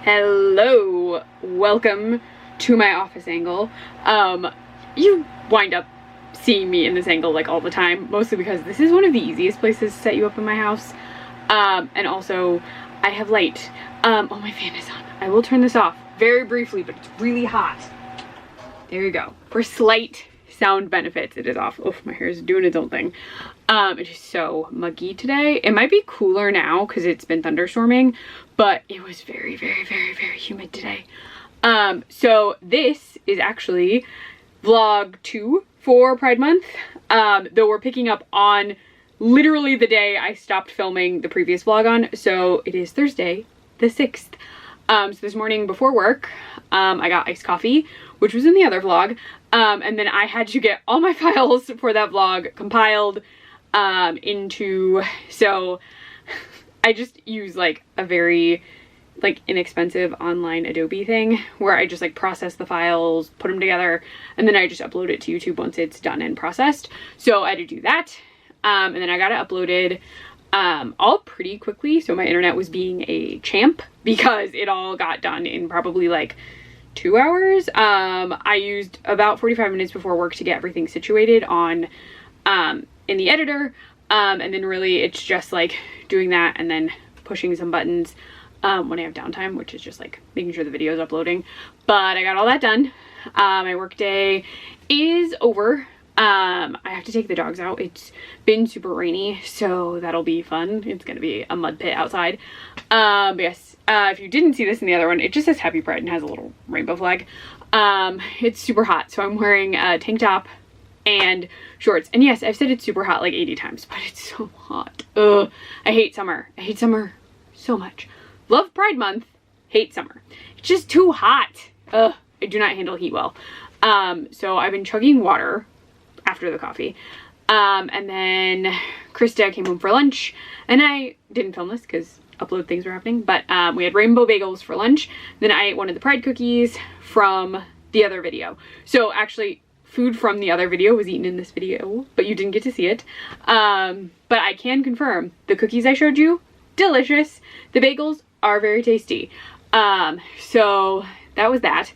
Hello, welcome to my office angle. You wind up seeing me in this angle like all the time, mostly because this is one of the easiest places to set you up in my house. And also I have light. Oh, my fan is on. I will turn this off very briefly, but it's really hot. There you go. For slight sound benefits, it is off. Oh, my hair is doing its own thing. It is so muggy today. It might be cooler now because it's been thunderstorming, but it was very, very, very, very humid today. So this is actually vlog 2 for Pride Month, though we're picking up on literally the day I stopped filming the previous vlog on. So it is Thursday, the 6th. So this morning before work, I got iced coffee, which was in the other vlog. And then I had to get all my files for that vlog compiled so I just use like a very inexpensive online Adobe thing where I just process the files, put them together, and then I just upload it to YouTube once it's done and processed. So I had to do that. And then I got it uploaded all pretty quickly. So my internet was being a champ because it all got done in probably 2 hours. I used about 45 minutes before work to get everything situated on in the editor, and then really it's just doing that and then pushing some buttons when I have downtime, which is just making sure the video is uploading. But I got all that done. My work day is over. I have to take the dogs out. It's been super rainy, so that'll be fun. It's gonna be a mud pit outside. But yes, if you didn't see this in the other one, it just says Happy Pride and has a little rainbow flag. It's super hot, so I'm wearing a tank top and shorts. And yes, I've said it's super hot 80 times, but it's so hot. Ugh, I hate summer. I hate summer so much. Love Pride Month, hate summer. It's just too hot. Ugh, I do not handle heat well. So I've been chugging water after the coffee. And then Krista came home for lunch, and I didn't film this because upload things were happening, but we had rainbow bagels for lunch. Then I ate one of the Pride cookies from the other video. So actually, food from the other video was eaten in this video, but you didn't get to see it. But I can confirm the cookies I showed you, delicious. The bagels are very tasty. So that was that.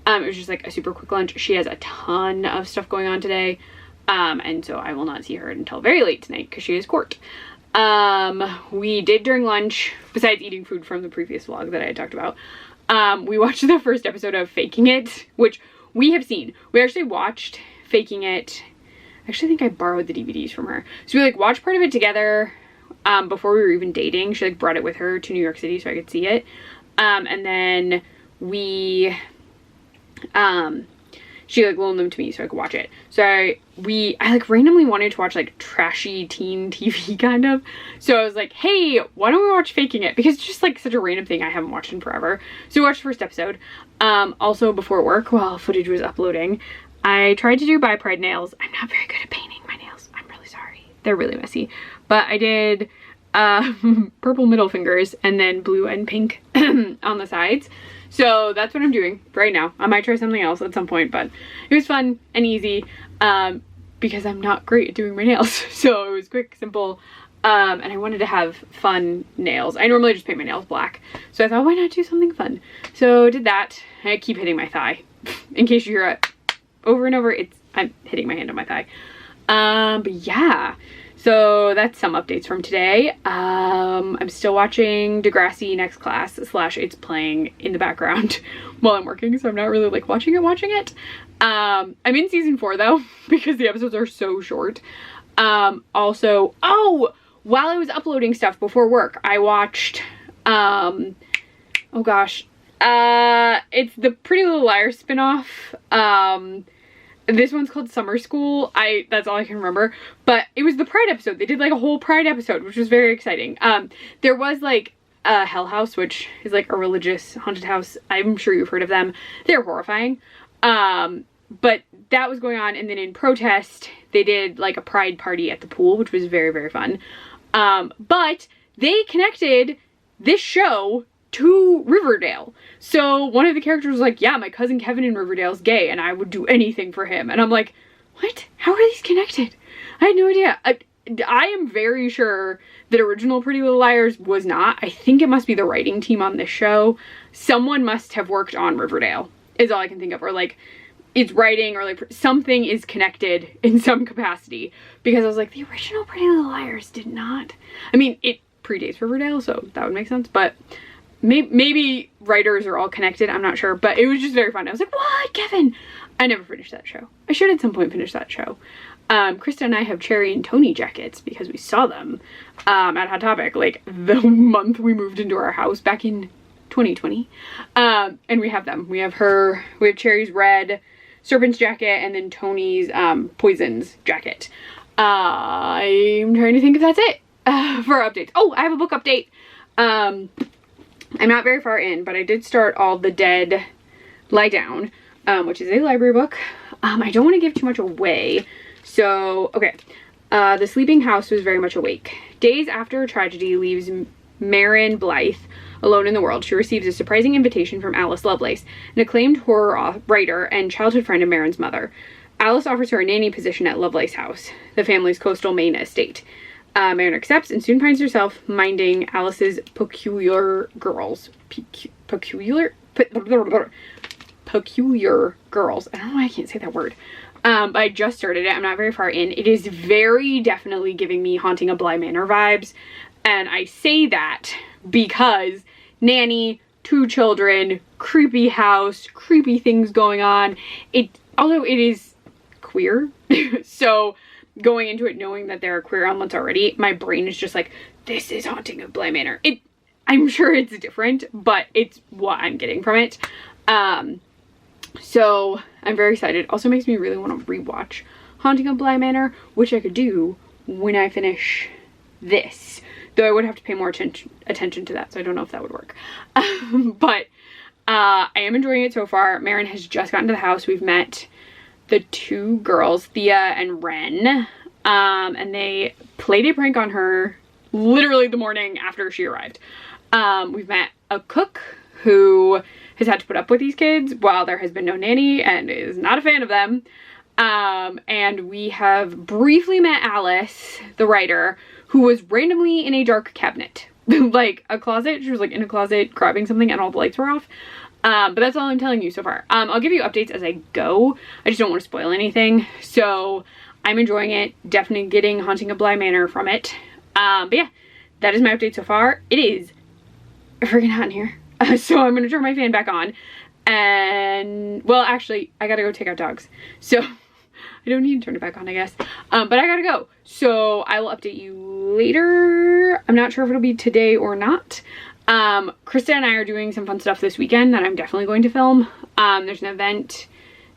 It was just a super quick lunch. She has a ton of stuff going on today. And so I will not see her until very late tonight because she has court. We did during lunch, besides eating food from the previous vlog that I had talked about, we watched the first episode of Faking It, which we have seen. We actually watched Faking It. I actually think I borrowed the DVDs from her. So we watched part of it together before we were even dating. She brought it with her to New York City so I could see it. And then we she loaned them to me so I could watch it. So I randomly wanted to watch trashy teen TV kind of. So I was like, hey, why don't we watch Faking It? Because it's just such a random thing I haven't watched in forever. So we watched the first episode. Also before work, while footage was uploading, I tried to do by Pride nails. I'm not very good at painting my nails. I'm really sorry. They're really messy. But I did purple middle fingers and then blue and pink on the sides. So that's what I'm doing right now. I might try something else at some point, but it was fun and easy because I'm not great at doing my nails. So it was quick, simple, and I wanted to have fun nails. I normally just paint my nails black, so I thought, why not do something fun? So did that. I keep hitting my thigh. In case you hear it over and over, I'm hitting my hand on my thigh. But yeah. So that's some updates from today. I'm still watching Degrassi Next Class / it's playing in the background while I'm working, so I'm not really watching it. I'm in season 4 though, because the episodes are so short. Also, while I was uploading stuff before work, I watched, oh gosh, it's the Pretty Little Liars spinoff. This one's called Summer School. That's all I can remember. But it was the Pride episode. They did a whole Pride episode, which was very exciting. There was a Hell House, which is a religious haunted house. I'm sure you've heard of them. They're horrifying. But that was going on. And then in protest, they did a Pride party at the pool, which was very, very fun. But they connected this show to Riverdale. So one of the characters was like, yeah, my cousin Kevin in Riverdale's gay and I would do anything for him. And I'm like, what? How are these connected? I had no idea. I am very sure that original Pretty Little Liars was not. I think it must be the writing team on this show. Someone must have worked on Riverdale, is all I can think of. Or like, it's writing, or like something is connected in some capacity. Because I was like, the original Pretty Little Liars did not. I mean, it predates Riverdale, so that would make sense. But maybe writers are all connected. I'm not sure. But it was just very fun. I was like, what, Kevin? I never finished that show. I should at some point finish that show. Krista and I have Cherry and Tony jackets because we saw them at Hot Topic like the month we moved into our house back in 2020. And we have them. We have Cherry's red Serpent's jacket and then Tony's Poison's jacket. I'm trying to think if that's it for updates. Oh, I have a book update. I'm not very far in, but I did start All the Dead Lie Down, which is a library book. I don't want to give too much away. So, okay. The sleeping house was very much awake. Days after a tragedy leaves Marin Blythe alone in the world, she receives a surprising invitation from Alice Lovelace, an acclaimed horror writer and childhood friend of Marin's mother. Alice offers her a nanny position at Lovelace House, the family's coastal Maine estate. Marin accepts and soon finds herself minding Alice's peculiar girls. Peculiar girls. I don't know why I can't say that word. I just started it. I'm not very far in. It is very definitely giving me Haunting of Bly Manor vibes. And I say that because nanny, 2 children, creepy house, creepy things going on. Although it is queer. So going into it knowing that there are queer elements already, my brain is just like, this is Haunting of Bly Manor. I'm sure it's different, but it's what I'm getting from it. So I'm very excited. Also makes me really want to rewatch Haunting of Bly Manor, which I could do when I finish this. Though I would have to pay more attention to that, so I don't know if that would work. But I am enjoying it so far. Marin has just gotten to the house. We've met the 2 girls, Thea and Ren, and they played a prank on her literally the morning after she arrived. We've met a cook who has had to put up with these kids while there has been no nanny and is not a fan of them. And we have briefly met Alice, the writer, who was randomly in a dark cabinet. Like a closet. She was like in a closet grabbing something and all the lights were off. But that's all I'm telling you so far. I'll give you updates as I go. I just don't want to spoil anything. So I'm enjoying it. Definitely getting Haunting of Bly Manor from it. But yeah, that is my update so far. It is freaking hot in here. So I'm going to turn my fan back on. And, well, actually, I got to go take out dogs. So I don't need to turn it back on, I guess. But I got to go. So I will update you later. I'm not sure if it'll be today or not. Krista and I are doing some fun stuff this weekend that I'm definitely going to film. There's an event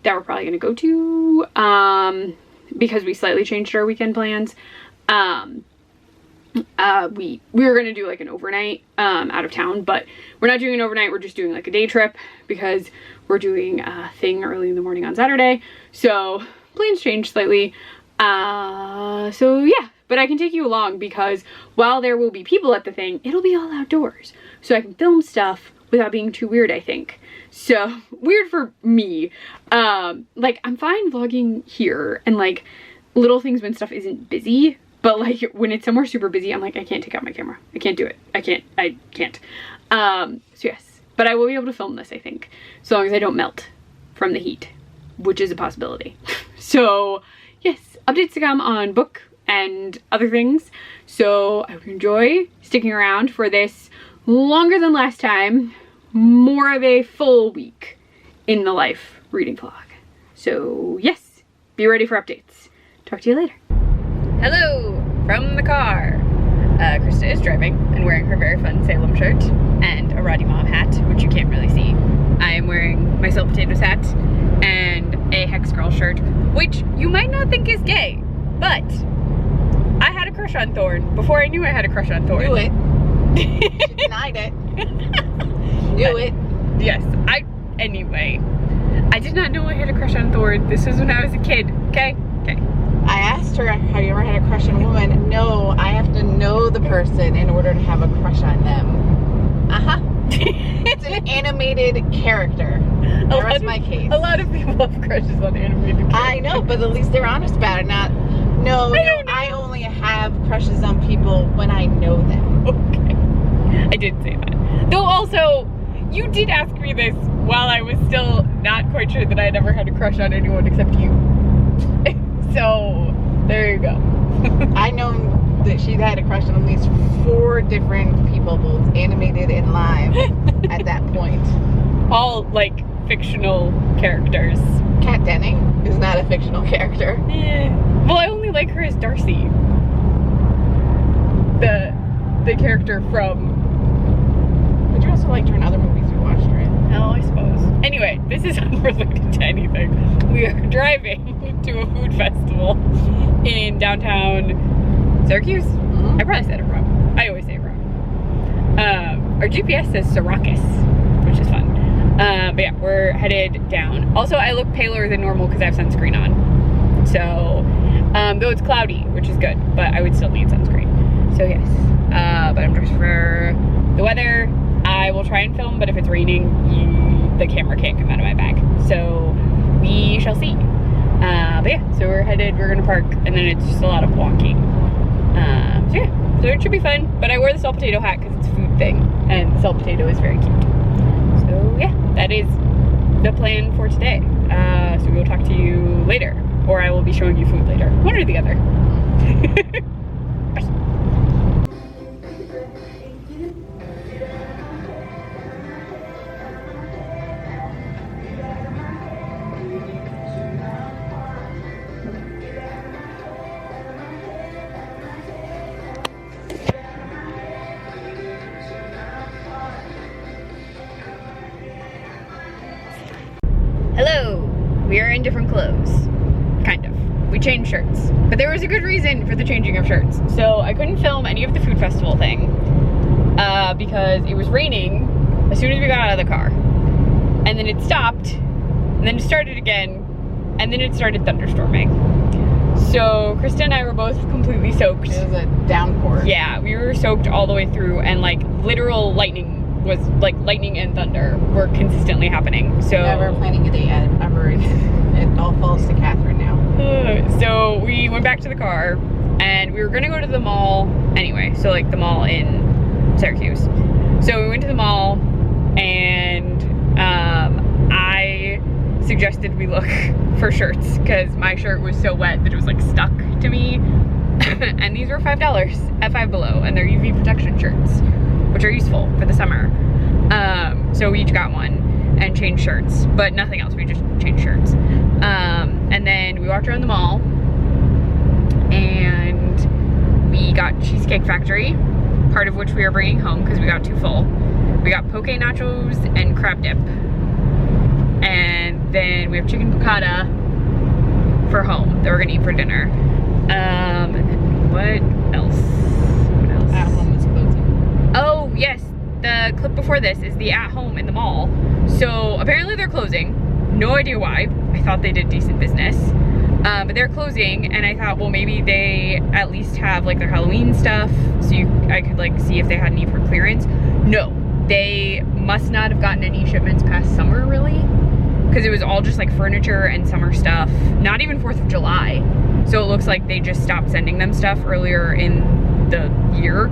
that we're probably going to go to because we slightly changed our weekend plans. We were going to do like an overnight out of town, but we're not doing an overnight. We're just doing like a day trip because we're doing a thing early in the morning on Saturday. So plans changed slightly. So yeah, but I can take you along because while there will be people at the thing, it'll be all outdoors. So I can film stuff without being too weird, I think. So weird for me. Like I'm fine vlogging here and like little things when stuff isn't busy. But like when it's somewhere super busy, I'm like, I can't take out my camera. I can't do it. I can't. So yes, but I will be able to film this, I think, so long as I don't melt from the heat, which is a possibility. So yes, updates to come on book and other things. So I hope you enjoy sticking around for this longer than last time, more of a full week in the life reading vlog. So yes, be ready for updates. Talk to you later. Hello from the car. Krista is driving and wearing her very fun Salem shirt and a Roddy Mom hat, which you can't really see. I am wearing my Soul Potatoes hat and a Hex Girl shirt, which you might not think is gay, but I had a crush on Thorn before I knew I had a crush on Thorn. Knew it. She denied it. Knew it. Yes. Anyway, I did not know I had a crush on Thorn. This was when I was a kid, okay? Okay. I asked her, have you ever had a crush on a woman? No, I have to know the person in order to have a crush on them. Uh-huh. It's an animated character. That's my case. A lot of people have crushes on animated characters. I know, but at least they're honest about it. Not, No, I only have crushes on people when I know them. Okay. I did say that. Though also, you did ask me this while I was still not quite sure that I'd ever had a crush on anyone except you. So, there you go. I know that she had a crush on at least 4 different people, both animated and live, at that point. All, like, fictional characters. Kat Denning is not a fictional character. Yeah. Well, I only like her as Darcy. The character from... But you also liked her in other movies we watched, right? Oh, I suppose. Anyway, this is unrelated to anything. We are driving to a food festival in downtown Syracuse. Mm-hmm. I probably said it wrong. I always say it wrong. Our GPS says Syracuse, which is fun. But yeah, we're headed down. Also, I look paler than normal because I have sunscreen on. So, though it's cloudy, which is good, but I would still need sunscreen. So yes, but I'm dressed for the weather. I will try and film, but if it's raining, the camera can't come out of my bag. So we shall see. But yeah, so we're gonna park, and then it's just a lot of walking. So yeah, so it should be fun. But I wear the salt potato hat because it's a food thing, and the salt potato is very cute. So yeah, that is the plan for today. So we'll talk to you later, or I will be showing you food later. One or the other. Bye. Hello, we are in different clothes, kind of. We changed shirts, but there was a good reason for the changing of shirts. So I couldn't film any of the food festival thing because it was raining as soon as we got out of the car. And then it stopped, and then it started again, and then it started thunderstorming. So Krista and I were both completely soaked. It was a downpour. Yeah, we were soaked all the way through, and like literal lightning was like lightning and thunder were consistently happening. So Never planning a day ever. It all falls to Catherine now. So we went back to the car, and we were gonna go to the mall anyway. So like the mall in Syracuse. So we went to the mall, and I suggested we look for shirts because my shirt was so wet that it was like stuck to me. And these were $5 at Five Below, and they're UV protection shirts, which are useful for the summer. So we each got one and changed shirts, but nothing else. We just changed shirts. And then we walked around the mall, and we got Cheesecake Factory, part of which we are bringing home because we got too full. We got poke nachos and crab dip. And then we have chicken piccata for home that we're gonna eat for dinner. And then what else? What else? At Home is closing. Oh, yes. The clip before this is the At Home in the mall. So apparently they're closing. No idea why. I thought they did decent business. But they're closing, and I thought, well, maybe they at least have like their Halloween stuff, so I could like see if they had any for clearance. No, they must not have gotten any shipments past summer, really, because it was all just like furniture and summer stuff. Not even 4th of July. So it looks like they just stopped sending them stuff earlier in the year.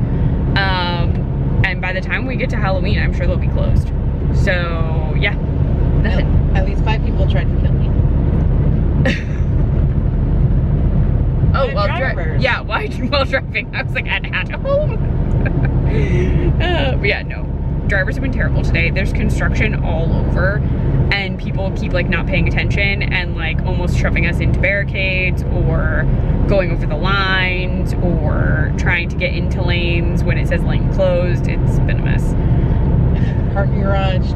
And by the time we get to Halloween, I'm sure they'll be closed. So yeah, nothing. At least 5 people tried to kill me. Oh, while drivers. yeah, while driving. I was like, at home. But yeah, no. Drivers have been terrible today. There's construction all over, and people keep like not paying attention and like almost shoving us into barricades or going over the lines or trying to get into lanes when it says lane closed. It's been a mess. Parking garage.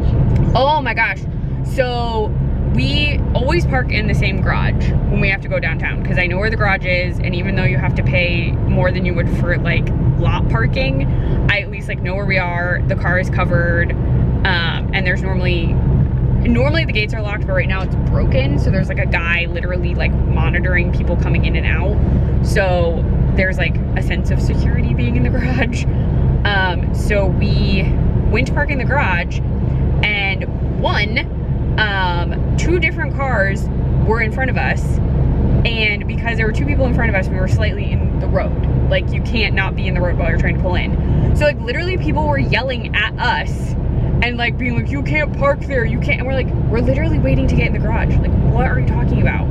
Oh my gosh. So we always park in the same garage when we have to go downtown because I know where the garage is, and even though you have to pay more than you would for like lot parking, I at least like know where we are. The car is covered, and there's normally the gates are locked, but right now it's broken, so there's like a guy literally like monitoring people coming in and out. So there's like a sense of security being in the garage. So we went to park in the garage, and 2 different cars were in front of us And because there were 2 people in front of us, we were slightly in the road. Like, you can't not be in the road while you're trying to pull in. So, like, literally people were yelling at us and, like, being like, you can't park there, you can't. And we're like, we're literally waiting to get in the garage. Like, what are you talking about?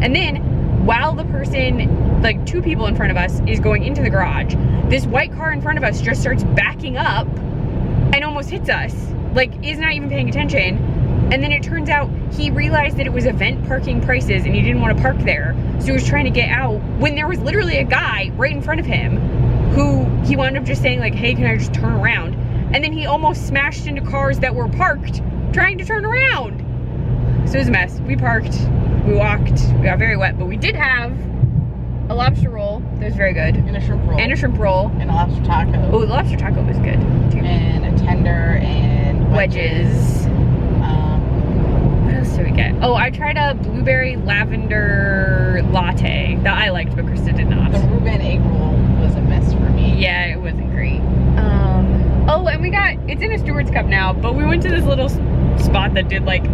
And then, while the person, like, 2 people in front of us is going into the garage, this white car in front of us just starts backing up and almost hits us. Like, is not even paying attention. And then it turns out he realized that it was event parking prices and he didn't want to park there. So he was trying to get out when there was literally a guy right in front of him who he wound up just saying like, hey, can I just turn around? And then he almost smashed into cars that were parked trying to turn around. So it was a mess. We parked, we walked, we got very wet, but we did have a lobster roll that was very good. And a shrimp roll. And a shrimp roll. And a lobster taco. Oh, the lobster taco was good too. And a tender and wedges. What else did we get? Oh, I tried a blueberry lavender latte that I liked, but Krista did not. The Reuben egg roll was a mess for me. Yeah, it wasn't great. Oh, and we got, it's in a Stewart's Cup now, but we went to this little spot that did like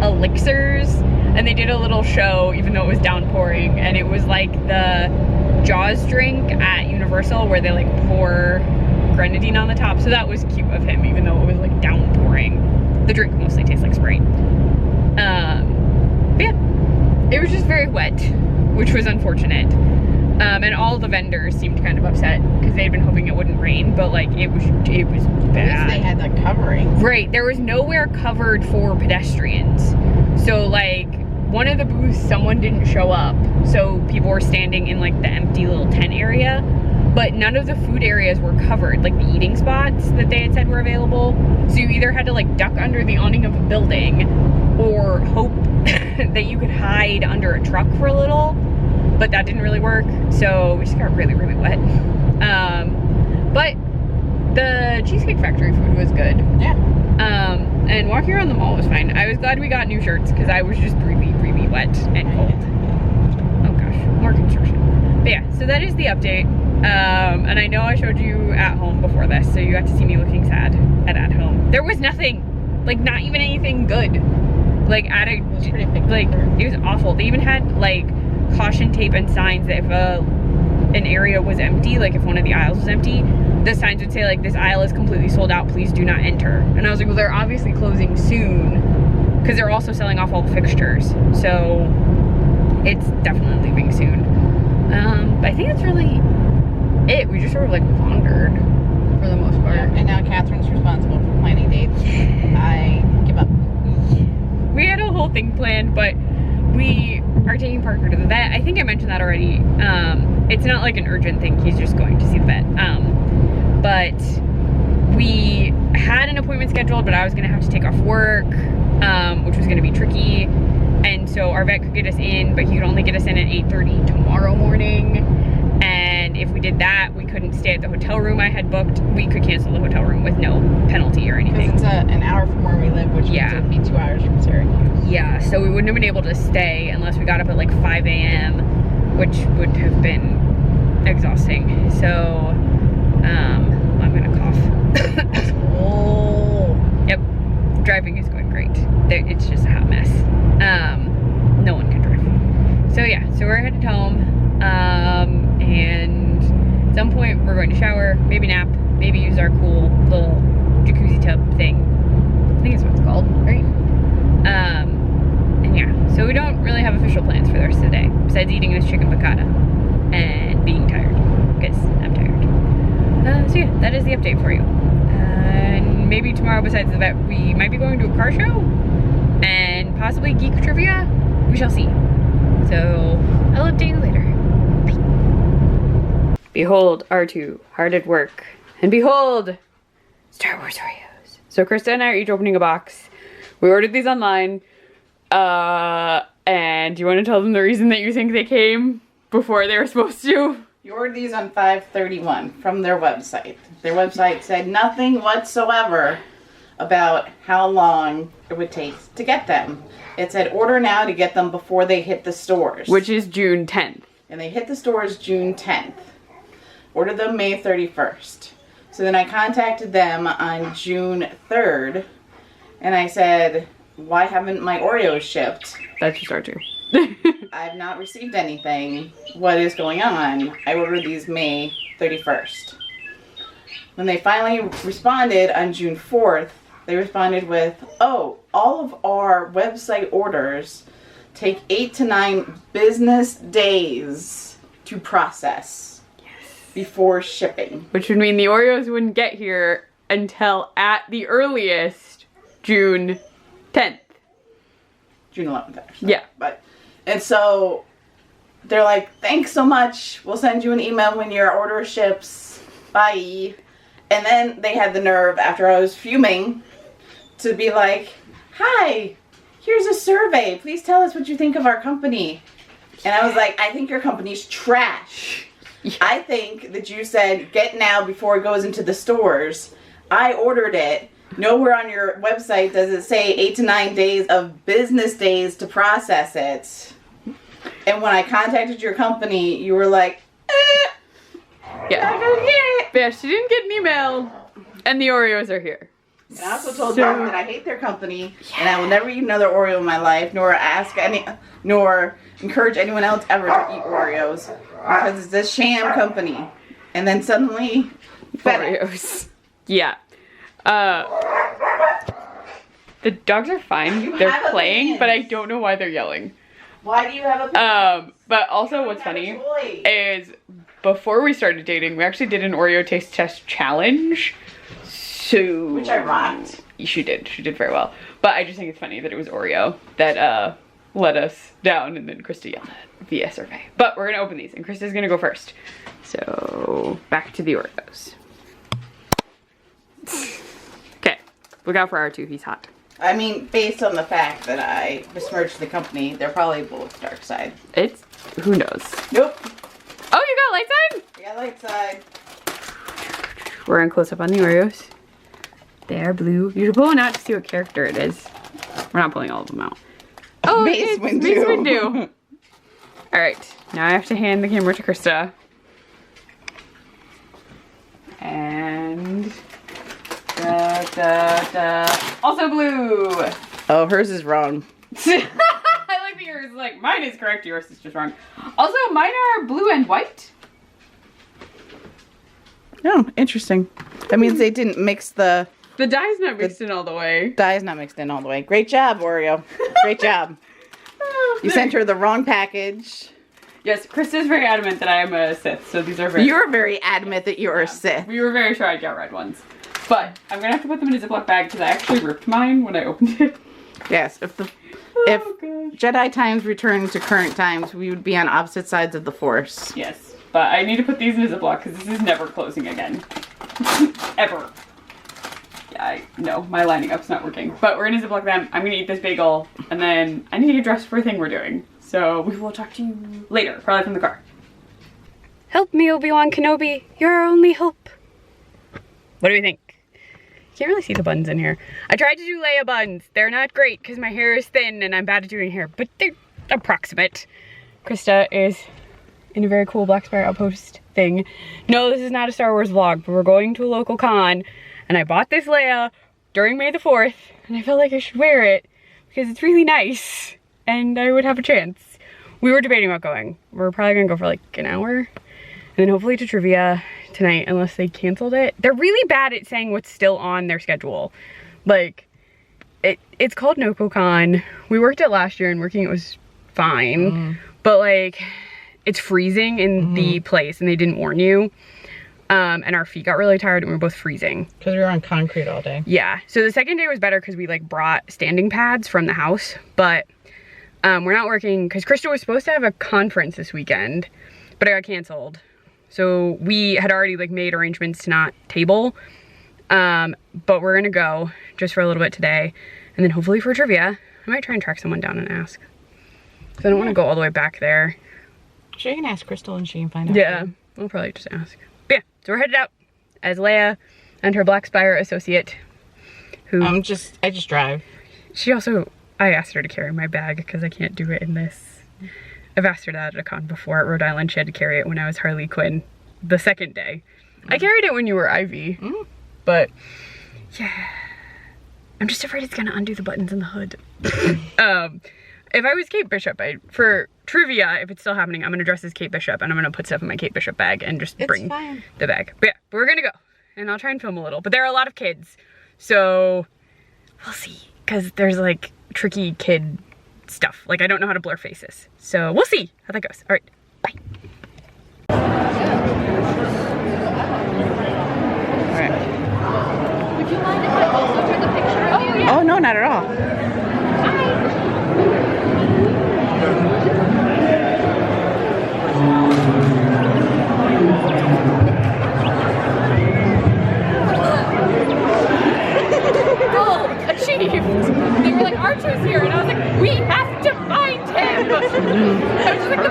elixirs, and they did a little show even though it was downpouring, and it was like the Jaws drink at Universal where they like pour grenadine on the top, so that was cute of him even though it was like downpouring. The drink mostly tastes like Sprite. But yeah, it was just very wet, which was unfortunate. And all the vendors seemed kind of upset because they'd been hoping it wouldn't rain, but like it was bad. At least they had the covering. Right, there was nowhere covered for pedestrians. So like one of the booths, someone didn't show up, so people were standing in like the empty little tent area. But none of the food areas were covered, like the eating spots that they had said were available. So you either had to like duck under the awning of a building or hope that you could hide under a truck for a little, but that didn't really work. So we just got really, really wet. But the Cheesecake Factory food was good. Yeah. And walking around the mall was fine. I was glad we got new shirts because I was just really, really wet and cold. Oh gosh, more construction. But yeah, so that is the update. And I know I showed you at home before this, so you got to see me looking sad at home. There was nothing, like not even anything good. Like at a, like it was awful. They even had like caution tape and signs that if an area was empty, like if one of the aisles was empty, the signs would say like, this aisle is completely sold out, please do not enter. And I was like, well, they're obviously closing soon because they're also selling off all the fixtures. So it's definitely leaving soon. But I think that's really it. We just sort of like wandered for the most part. Yeah, and now Catherine's responsible for planning dates. I give up. We had a whole thing planned, but we are taking Parker to the vet. I think I mentioned that already. It's not like an urgent thing. He's just going to see the vet. But we had an appointment scheduled, but I was gonna have to take off work, which was gonna be tricky. And so our vet could get us in, but he could only get us in at 8:30 tomorrow morning. And if we did that, we couldn't stay at the hotel room I had booked. We could cancel the hotel room with no penalty or anything. Because it's an hour from where we live, which means it would be 2 hours from Syracuse. Yeah, so we wouldn't have been able to stay unless we got up at like 5 a.m., which would have been exhausting. So, I'm gonna cough. Oh. Yep, driving is going great. It's just a hot mess. No one can drive. So yeah, so we're headed home. And at some point we're going to shower, maybe nap, maybe use our cool little jacuzzi tub thing. I think that's what it's called, right? And yeah, so we don't really have official plans for the rest of the day, besides eating this chicken piccata and being tired, because I'm tired. So yeah, that is the update for you. And maybe tomorrow, besides the vet, we might be going to a car show and possibly geek trivia. We shall see. So I'll update you later. Bye. Behold R2 hard at work, and behold Star Wars Oreos. So Krista and I are each opening a box. We ordered these online. And do you want to tell them the reason that you think they came before they were supposed to? You ordered these on 5/31 from their website. Their website said nothing whatsoever about how long it would take to get them. It said order now to get them before they hit the stores. Which is June 10th. And they hit the stores June 10th. Ordered them May 31st. So then I contacted them on June 3rd and I said, why haven't my Oreos shipped? That's just our two. I've not received anything. What is going on? I ordered these May 31st. When they finally responded on June 4th, they responded with, oh, all of our website orders take 8 to 9 business days to process before shipping. Which would mean the Oreos wouldn't get here until at the earliest June 10th. June 11th, actually. Yeah. And so they're like, thanks so much. We'll send you an email when your order ships. Bye. And then they had the nerve, after I was fuming, to be like, hi, here's a survey. Please tell us what you think of our company. And I was like, I think your company's trash. Yeah. I think that you said get now before it goes into the stores. I ordered it. Nowhere on your website does it say 8 to 9 days of business days to process it. And when I contacted your company, you were like, yeah. not gonna get it. Yeah, she didn't get an email, and the Oreos are here. And I also told them that I hate their company, and I will never eat another Oreo in my life, nor encourage anyone else ever to eat Oreos, because it's a sham company. And then suddenly, Oreos. Yeah. The dogs are fine. They're playing, but I don't know why they're yelling. Why do you have a but also what's funny is before we started dating, we actually did an Oreo taste test challenge. So which I rocked. She did very well. But I just think it's funny that it was Oreo that let us down, and then Krista yelled at via survey. But we're gonna open these, and Krista's gonna go first. So back to the Oreos. Okay, look out for R2, he's hot. I mean, based on the fact that I besmirched the company, they're probably Bullet's dark side. It's, who knows? Nope. Oh, you got light side? Yeah, light side. We're in close up on the Oreos. They are blue. You should pull one out to see what character it is. We're not pulling all of them out. Oh, Mace Windu. All right, now I have to hand the camera to Krista. And also blue. Oh, hers is wrong. I like that yours is like, mine is correct, yours is just wrong. Also, mine are blue and white. Oh, interesting. That means they didn't mix the dye's not mixed in all the way. Dye's not mixed in all the way. Great job, Oreo. Great job. You sent her the wrong package. Yes, Krista's very adamant that I am a Sith, so these are very... You were very adamant that you were a Sith. We were very sure I'd get red ones. But I'm gonna have to put them in a Ziploc bag because I actually ripped mine when I opened it. Yes, if Jedi times returned to current times, we would be on opposite sides of the Force. Yes, but I need to put these in a Ziploc because this is never closing again. Ever. Yeah, no, my lining up's not working. But we're gonna Ziploc them. I'm gonna eat this bagel, and then I need to get dressed for a thing we're doing. So we will talk to you later, probably from the car. Help me, Obi-Wan Kenobi. You're our only hope. What do we think? Can't really see the buns in here. I tried to do Leia buns. They're not great because my hair is thin and I'm bad at doing hair, but they're approximate. Krista is in a very cool Black Spire Outpost thing. No, this is not a Star Wars vlog, but we're going to a local con, and I bought this Leia during May the 4th, and I felt like I should wear it because it's really nice and I would have a chance. We were debating about going. We're probably gonna go for like an hour, and then hopefully to trivia tonight, unless they canceled it. They're really bad at saying what's still on their schedule. Like, it's called NocoCon. We worked it last year, and working it was fine. But like, it's freezing in the place, and they didn't warn you. And our feet got really tired, and we were both freezing. Because we were on concrete all day. Yeah. So the second day was better because we like brought standing pads from the house. But we're not working because Krista was supposed to have a conference this weekend, but it got canceled. So we had already like made arrangements to not table, but we're gonna go just for a little bit today, and then hopefully for trivia. I might try and track someone down and ask, because I don't want to go all the way back there. Sure, you can ask Crystal and she can find out. Yeah, we'll probably just ask. But yeah, so we're headed out as Leia and her Black Spire associate, who I just drive. She also, I asked her to carry my bag because I can't do it in this. I've asked her that at a con before at Rhode Island. She had to carry it when I was Harley Quinn the second day. I carried it when you were Ivy, but yeah. I'm just afraid it's gonna undo the buttons in the hood. If I was Kate Bishop, for trivia, if it's still happening, I'm gonna dress as Kate Bishop and I'm gonna put stuff in my Kate Bishop bag and just bring the bag. But yeah, we're gonna go and I'll try and film a little. But there are a lot of kids, so we'll see. Cause there's like tricky kid stuff. Like I don't know how to blur faces. So we'll see how that goes. All right, bye. All right. Would you mind if I also took a picture of you? Oh, no, not at all. Goal achieved. They were like, Archer's here, and I was like, we have to find him. I was just like, the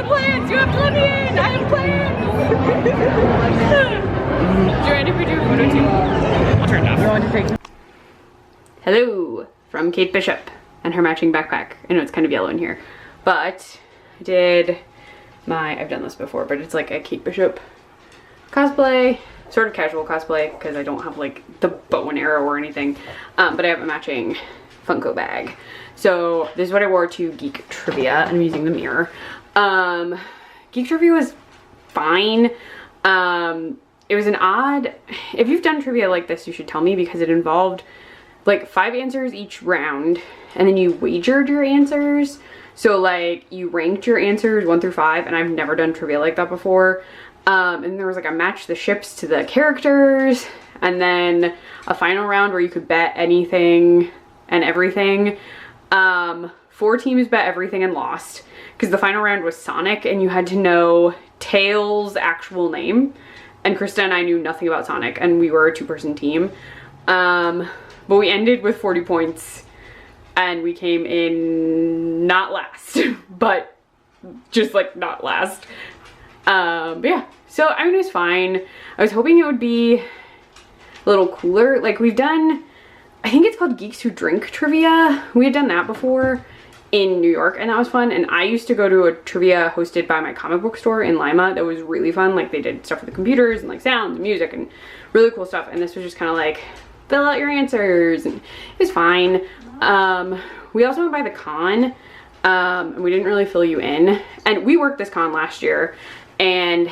plans, you have to let me in, I have plans. Joanne, if we do a photo too, I'll turn it off. You want to take... Hello from Kate Bishop and her matching backpack. I know it's kind of yellow in here, but I did I've done this before, but it's like a Kate Bishop cosplay, sort of casual cosplay, because I don't have like the bow and arrow or anything, but I have a matching Funko bag. So this is what I wore to Geek Trivia, and I'm using the mirror. Geek Trivia was fine. It was an odd, if you've done trivia like this, you should tell me, because it involved like 5 answers each round, and then you wagered your answers. So like you ranked your answers 1 through 5, and I've never done trivia like that before. And there was like a match the ships to the characters, and then a final round where you could bet anything and everything. 4 teams bet everything and lost, because the final round was Sonic, and you had to know Tails' actual name. And Krista and I knew nothing about Sonic, and we were a 2-person team. But we ended with 40 points, and we came in not last, but just like not last. But yeah, so I mean, it was fine. I was hoping it would be a little cooler. Like we've done, I think it's called Geeks Who Drink Trivia. We had done that before in New York, and that was fun. And I used to go to a trivia hosted by my comic book store in Lima that was really fun. Like they did stuff with the computers and like sound and music and really cool stuff. And this was just kind of like, fill out your answers, and it was fine. We also went by the con, and we didn't really fill you in. And we worked this con last year, and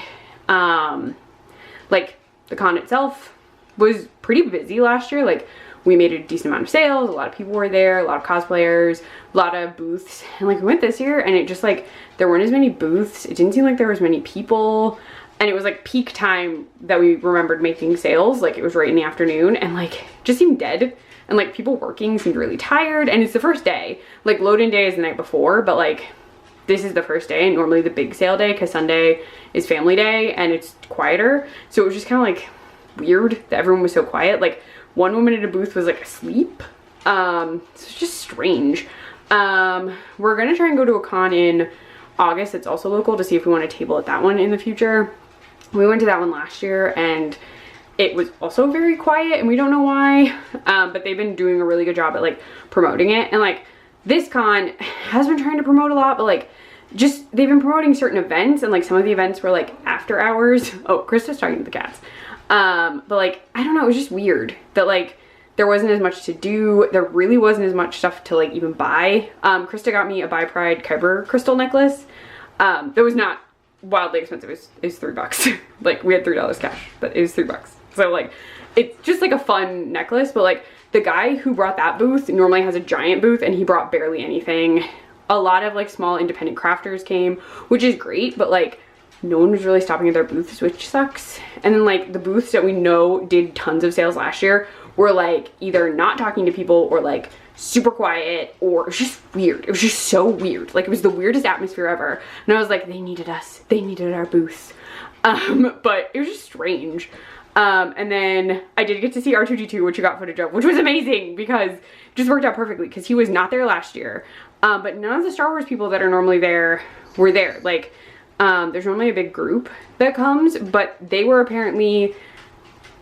like the con itself was pretty busy last year. Like we made a decent amount of sales, a lot of people were there, a lot of cosplayers, a lot of booths. And like we went this year, and it just like, there weren't as many booths. It didn't seem like there was many people. And it was like peak time that we remembered making sales. Like it was right in the afternoon, and like just seemed dead. And like people working seemed really tired, and it's the first day. Like load-in day is the night before, but like this is the first day, and normally the big sale day, because Sunday is family day and it's quieter. So it was just kind of like weird that everyone was so quiet. Like one woman at a booth was like asleep. So it's just strange. We're gonna try and go to a con in August. It's also local, to see if we want to table at that one in the future. We went to that one last year, and it was also very quiet, and we don't know why, but they've been doing a really good job at like promoting it. And like this con has been trying to promote a lot, but like just they've been promoting certain events, and like some of the events were like after hours. Oh, Krista's talking to the cats. But like I don't know, it was just weird that like there wasn't as much to do. There really wasn't as much stuff to like even buy. Krista got me a By Pride Kyber crystal necklace. That was not wildly expensive. It was $3. Like we had $3 cash, but it was $3. So like it's just like a fun necklace. But like the guy who brought that booth normally has a giant booth, and he brought barely anything. A lot of like small independent crafters came, which is great, but like no one was really stopping at their booths, which sucks. And then like the booths that we know did tons of sales last year were like either not talking to people, or like super quiet, or it was just weird. It was just so weird. Like it was the weirdest atmosphere ever. And I was like, they needed us. They needed our booth. But it was just strange. And then I did get to see R2-D2, which you got footage of, which was amazing, because it just worked out perfectly, because he was not there last year. But none of the Star Wars people that are normally there were there. Like there's normally a big group that comes, but they were apparently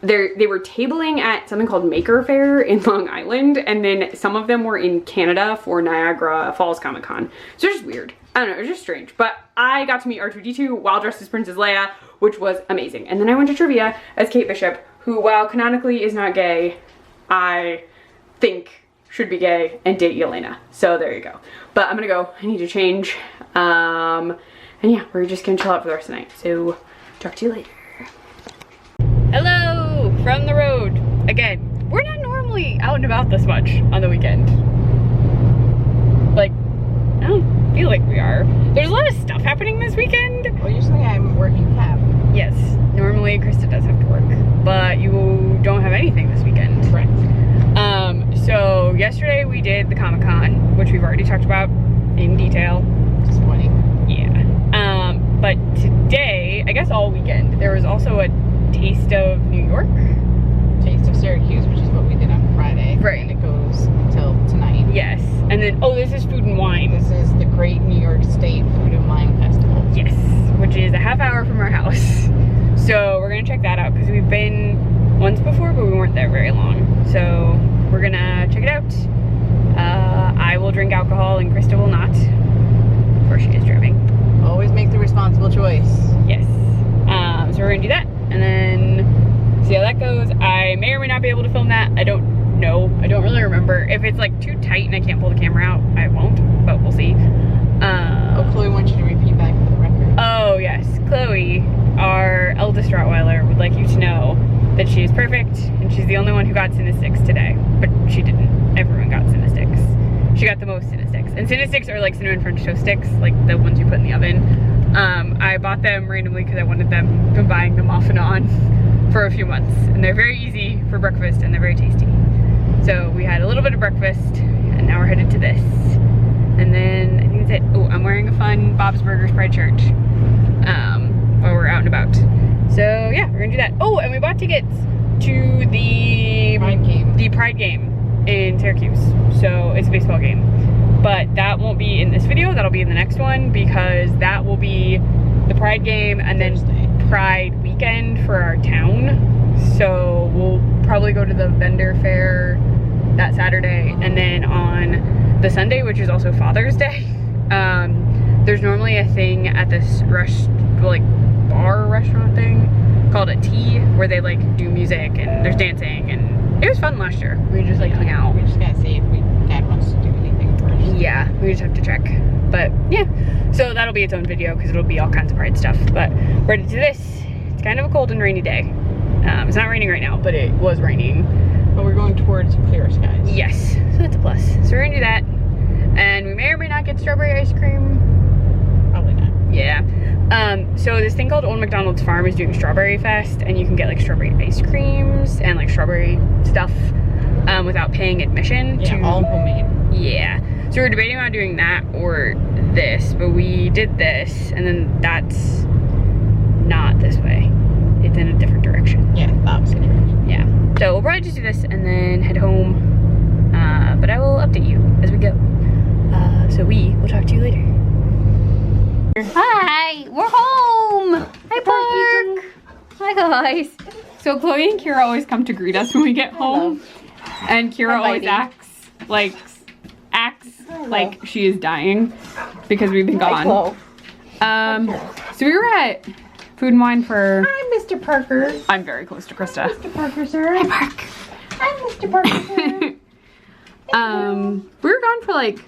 they were tabling at something called Maker Faire in Long Island, and then some of them were in Canada for Niagara Falls Comic Con. So it's just weird. I don't know, it was just strange. But I got to meet R2-D2 while dressed as Princess Leia, which was amazing. And then I went to trivia as Kate Bishop, who, while canonically is not gay, I think should be gay and date Yelena. So there you go. But I'm gonna go. I need to change. And yeah, we're just gonna chill out for the rest of the night. So talk to you later. Hello from the road again. We're not normally out and about this much on the weekend. Like, I don't feel like we are. There's a lot of stuff happening this weekend. Well, usually I'm working cab. Yes, normally Krista does have to work, but you don't have anything this weekend. Correct. So yesterday we did the Comic-Con, which we've already talked about in detail. Disappointing. Yeah. But today, I guess all weekend, there was also a Taste of New York. Taste of Syracuse, which is what we did on Friday. Right. And it goes until tonight. Yes. And then, oh, this is Food and Wine. This is the Great New York State Food and Wine Festival. Yes. Which is a half hour from our house. So we're gonna check that out because we've been once before, but we weren't there very long. So we're gonna check it out. I will drink alcohol and Krista will not. Of course, she is driving. Always make the responsible choice. Yes. So we're gonna do that and then see how that goes. I may or may not be able to film that. I don't know. I don't really remember. If it's like too tight and I can't pull the camera out, I won't, but we'll see. Chloe wants you to repeat back for the record. Oh yes, Chloe, our eldest Rottweiler, would like you to know that she is perfect and she's the only one who got Cinesticks today. But she didn't. Everyone got Cinesticks. She got the most Cinesticks. And Cinesticks are like cinnamon French toast sticks, like the ones you put in the oven. I bought them randomly because I wanted them. Been buying them off and on for a few months. And they're very easy for breakfast and they're very tasty. So we had a little bit of breakfast and now we're headed to this. And then I think that's it. Oh, I'm wearing a fun Bob's Burgers Pride shirt while we're out and about. So yeah, we're gonna do that. Oh, and we bought tickets to the Pride game in Syracuse. So it's a baseball game. But that won't be in this video, that'll be in the next one because that will be the Pride game and then Pride weekend for our town. So we'll probably go to the vendor fair that Saturday and then on the Sunday, which is also Father's Day, there's normally a thing at this bar restaurant thing called a tea where they like do music and there's dancing and it was fun last year. We just like hung out. We just gotta see if Dad wants to do anything first. Yeah, we just have to check. But yeah, so that'll be its own video because it'll be all kinds of Pride stuff. But we're ready to do this. It's kind of a cold and rainy day. It's not raining right now, but it was raining. But we're going towards clear skies. Yes, so that's a plus. So we're gonna do that. And we may or may not get strawberry ice cream. Probably not. Yeah. So this thing called Old McDonald's Farm is doing Strawberry Fest and you can get like strawberry ice creams and like strawberry stuff without paying admission. Yeah, all homemade. Yeah. So we're debating on doing that or this, but we did this and then that's not this way. It's in a different direction. Yeah, the opposite direction. Yeah. So we'll probably just do this and then head home. But I will update you as we go. So we will talk to you later. Hi, we're home. Hi, Park. Hi, guys. So Chloe and Kira always come to greet us when we get home. And Kira always acts like she is dying because we've been gone. So we were at Food and Wine for... Hi, Mr. Parker. I'm very close to Krista. Mr. Parker, sir. Hi, Park. Hi, Mr. Parker, sir. We were gone for like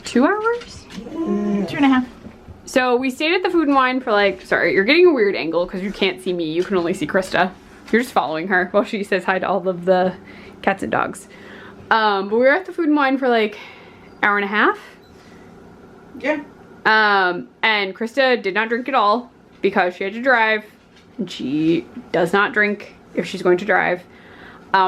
2 hours? 2.5. So we stayed at the Food and Wine for like, sorry, you're getting a weird angle because you can't see me, you can only see Krista. You're just following her while she says hi to all of the cats and dogs. But we were at the Food and Wine for like 1.5 hours. Yeah. And Krista did not drink at all because she had to drive and she does not drink if she's going to drive.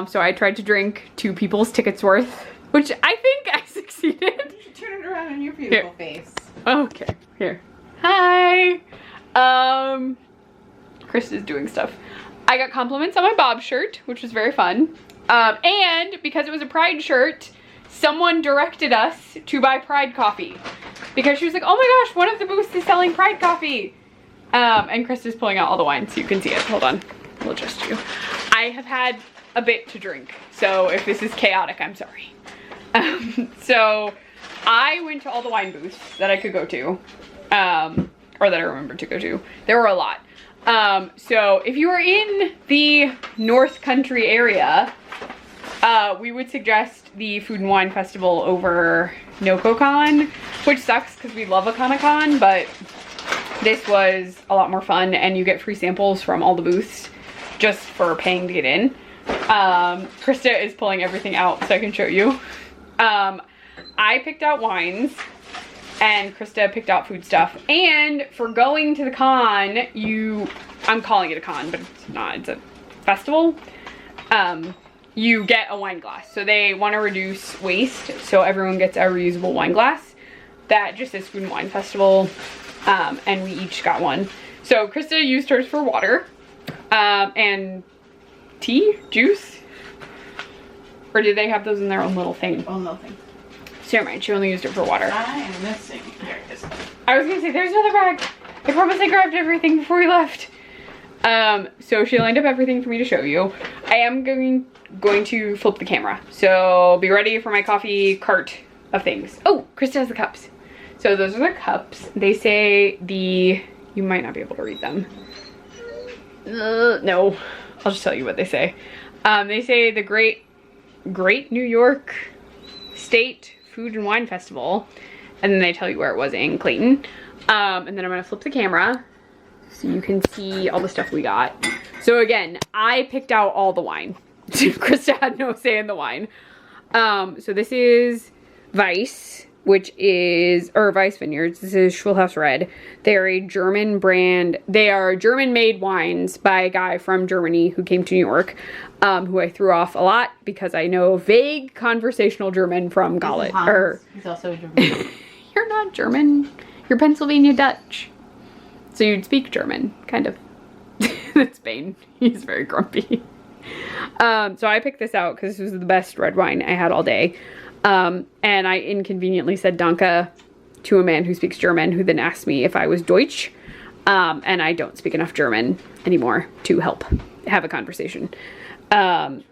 So I tried to drink 2 people's tickets worth, which I think I succeeded. You should turn it around on your beautiful face. Okay, here. Hi. Krista's doing stuff. I got compliments on my Bob shirt, which was very fun. And because it was a Pride shirt, someone directed us to buy Pride coffee. Because she was like, oh my gosh, one of the booths is selling Pride coffee. And Krista's pulling out all the wine so you can see it. Hold on, we'll adjust you. I have had a bit to drink, so if this is chaotic, I'm sorry. So I went to all the wine booths that I could go to, or that I remembered to go to. There were a lot. So if you are in the North Country area, We would suggest the Food and Wine Festival over NocoCon, which sucks because we love a Con, but this was a lot more fun and you get free samples from all the booths just for paying to get in. Krista is pulling everything out so I can show you. I picked out wines and Krista picked out food stuff. And for going to the con, I'm calling it a con, but it's not, it's a festival. You get a wine glass. So they want to reduce waste, so everyone gets a reusable wine glass. That just says Food and Wine Festival, and we each got one. So Krista used hers for water, and tea, juice, or did they have those in their own little thing? Oh, nothing. So never mind, she only used it for water. I am missing. Here it is. I was gonna say, there's another bag. I promise I grabbed everything before we left. So she lined up everything for me to show you. I am going to flip the camera. So be ready for my coffee cart of things. Oh, Krista has the cups. So those are the cups. They say you might not be able to read them. No, I'll just tell you what they say. They say the Great New York State Food and Wine Festival. And then they tell you where it was in Clayton. And then I'm gonna flip the camera so you can see all the stuff we got. So again, I picked out all the wine. Krista had no say in the wine. So this is Weiss, or Weiss Vineyards. This is Schulhaus Red. They're a German brand. They are German-made wines by a guy from Germany who came to New York, who I threw off a lot because I know vague conversational German from college. He's also German. You're not German. You're Pennsylvania Dutch. So you'd speak German, kind of. That's Bane. He's very grumpy. So I picked this out because this was the best red wine I had all day. And I inconveniently said Danke to a man who speaks German, who then asked me if I was Deutsch. And I don't speak enough German anymore to help have a conversation.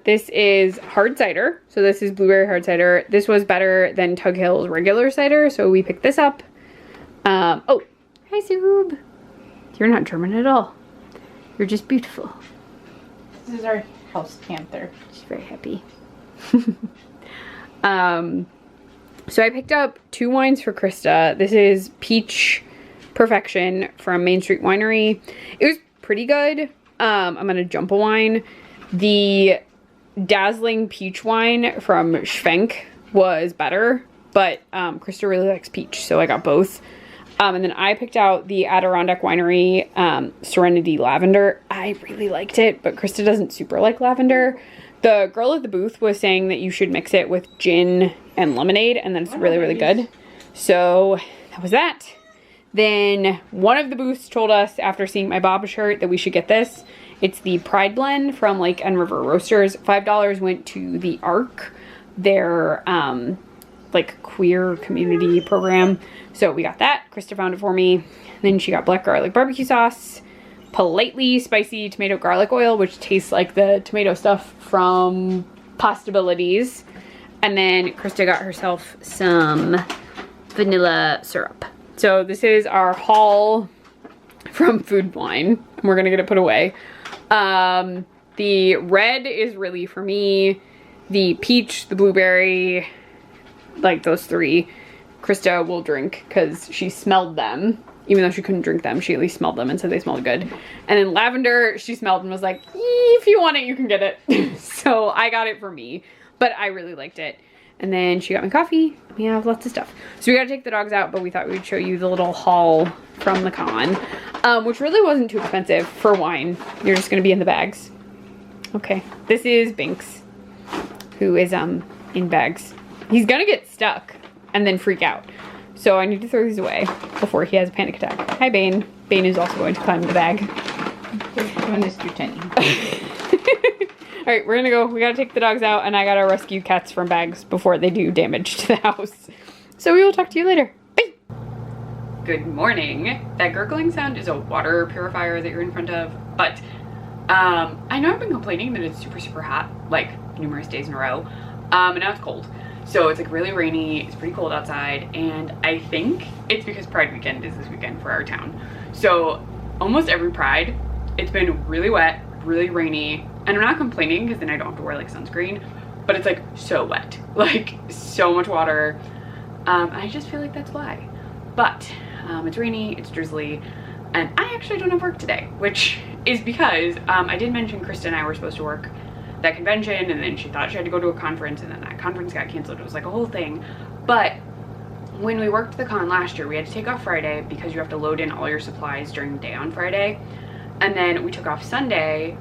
This is hard cider. So this is blueberry hard cider. This was better than Tug Hill's regular cider, so we picked this up. Oh, hi Zoob. You're not German at all. You're just beautiful. This is our house panther. She's very happy. So I picked up 2 wines for Krista. This is Peach Perfection from Main Street Winery. It was pretty good. I'm gonna jump a wine. The Dazzling Peach wine from Schwenk was better, but Krista really likes peach, so I got both. And then I picked out the Adirondack Winery Serenity Lavender. I really liked it, but Krista doesn't super like lavender. The girl at the booth was saying that you should mix it with gin and lemonade, and then it's really, really good. So that was that. Then one of the booths told us after seeing my Bob shirt that we should get this. It's the Pride Blend from Lake and River Roasters. $5 went to the ARC, their like queer community program. So we got that. Krista found it for me. Then she got black garlic barbecue sauce, politely spicy tomato garlic oil, which tastes like the tomato stuff from Postabilities. And then Krista got herself some vanilla syrup. So this is our haul from Food Wine. And we're gonna get it put away. The red is really for me. The peach, the blueberry, like those 3, Krista will drink because she smelled them. Even though she couldn't drink them, she at least smelled them and said they smelled good. And then lavender, she smelled and was like, if you want it, you can get it. So I got it for me, but I really liked it. And then she got me coffee. We have lots of stuff. So we gotta take the dogs out, but we thought we'd show you the little haul from the con, which really wasn't too expensive for wine. You're just gonna be in the bags. Okay, this is Binks, who is in bags. He's gonna get stuck and then freak out. So I need to throw these away before he has a panic attack. Hi, Bane. Bane is also going to climb the bag. Mr. Tenny. All right, we're gonna go. We gotta take the dogs out, and I gotta rescue cats from bags before they do damage to the house. So we will talk to you later. Bye. Good morning. That gurgling sound is a water purifier that you're in front of, but I know I've been complaining that it's super, super hot, like numerous days in a row, and now it's cold. So it's like really rainy, it's pretty cold outside, and I think it's because Pride weekend is this weekend for our town. So almost every Pride, it's been really wet, really rainy, and I'm not complaining because then I don't have to wear like sunscreen, but it's like so wet, like so much water. I just feel like that's why. But it's rainy, it's drizzly, and I actually don't have work today, which is because I did mention Krista and I were supposed to work that convention, and then she thought she had to go to a conference, and then that conference got canceled. It was like a whole thing. But when we worked the con last year, we had to take off Friday because you have to load in all your supplies during the day on Friday. And then we took off Saturday.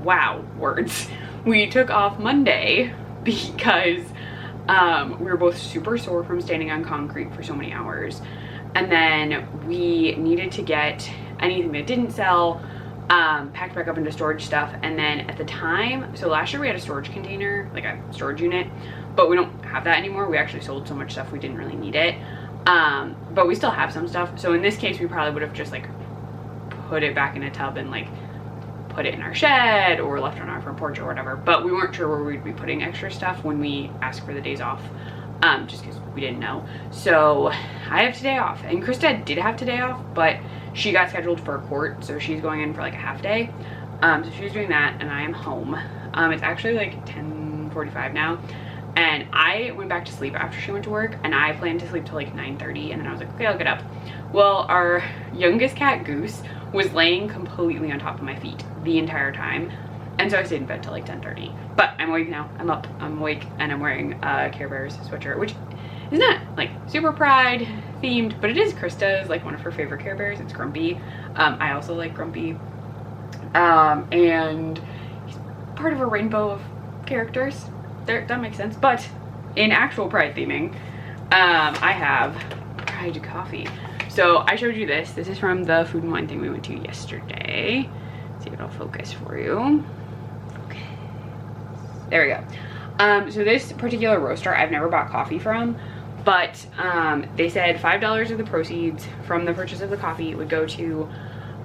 Wow, words. We took off Monday because we were both super sore from standing on concrete for so many hours. And then we needed to get anything that didn't sell packed back up into storage stuff. And then at the time, so last year we had a storage container, like a storage unit, but we don't have that anymore. We actually sold so much stuff we didn't really need it. But we still have some stuff. So in this case, we probably would have just like put it back in a tub and like put it in our shed or left on our front porch or whatever. But we weren't sure where we'd be putting extra stuff when we asked for the days off, just because we didn't know. So I have today off, and Krista did have today off, but she got scheduled for a court, so she's going in for like a half day. So she's doing that, and I am home. It's actually like 10:45 now, and I went back to sleep after she went to work, and I planned to sleep till like 9:30, and then I was like, okay, I'll get up. Well, our youngest cat, Goose, was laying completely on top of my feet the entire time, and so I stayed in bed till like 10:30. But I'm awake now. I'm up, I'm awake, and I'm wearing a Care Bears sweatshirt, which is not like super Pride themed, but it is Krista's, like one of her favorite Care Bears. It's Grumpy. I also like Grumpy, and he's part of a rainbow of characters. That makes sense. But in actual Pride theming, I have Pride coffee. So I showed you this. This is from the Food and Wine thing we went to yesterday. Let's see if it'll focus for you. Okay. There we go. So this particular roaster I've never bought coffee from, but they said $5 of the proceeds from the purchase of the coffee would go to,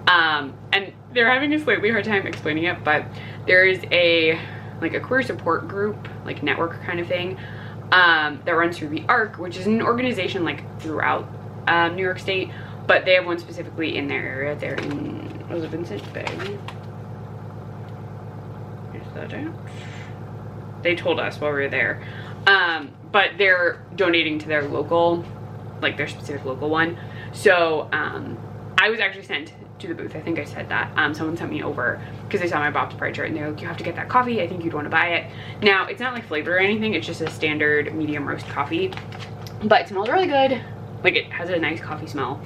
and they're having a slightly hard time explaining it, but there is a career support group, like network kind of thing, that runs through the ARC, which is an organization like throughout New York State, but they have one specifically in their area. They're in, was it Vincent Bay? Is that it? They told us while we were there. But they're donating to their local, like their specific local one. So I was actually sent to the booth. I think I said that. Someone sent me over because they saw my Bob's Pride shirt, and they're like, you have to get that coffee. I think you'd want to buy it. Now, it's not like flavored or anything. It's just a standard medium roast coffee, but it smells really good. Like, it has a nice coffee smell,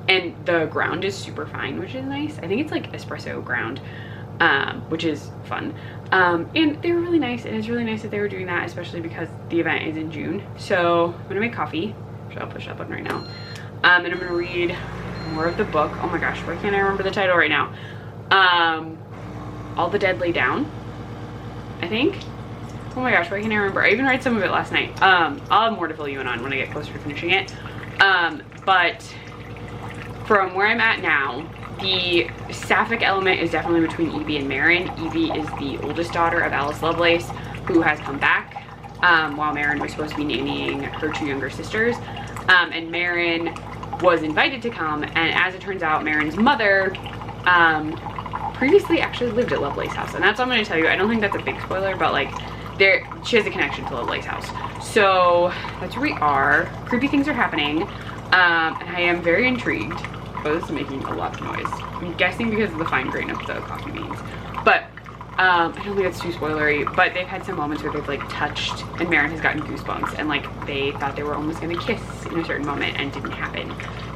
and the ground is super fine, which is nice. I think it's like espresso ground, which is fun. And they were really nice, and it's really nice that they were doing that, especially because the event is in June. So I'm gonna make coffee. I'll push that button right now. And I'm gonna read more of the book. Oh my gosh, why can't I remember the title right now? All the Dead Lay Down, I think. Oh my gosh, why can't I remember? I even read some of it last night. I'll have more to fill you in on when I get closer to finishing it. But from where I'm at now, the Sapphic element is definitely between Evie and Marin. Evie is the oldest daughter of Alice Lovelace, who has come back, while Marin was supposed to be nannying her two younger sisters. And Marin was invited to come, and as it turns out, Marin's mother previously actually lived at Lovelace's house. And that's what I'm going to tell you. I don't think that's a big spoiler, but like, she has a connection to Lovelace's house. So that's where we are. Creepy things are happening, and I am very intrigued. Oh, this is making a lot of noise. I'm guessing because of the fine grain of the coffee beans. But I don't think it's too spoilery, but they've had some moments where they've like touched, and Marin has gotten goosebumps, and like they thought they were almost gonna kiss in a certain moment, and it didn't happen.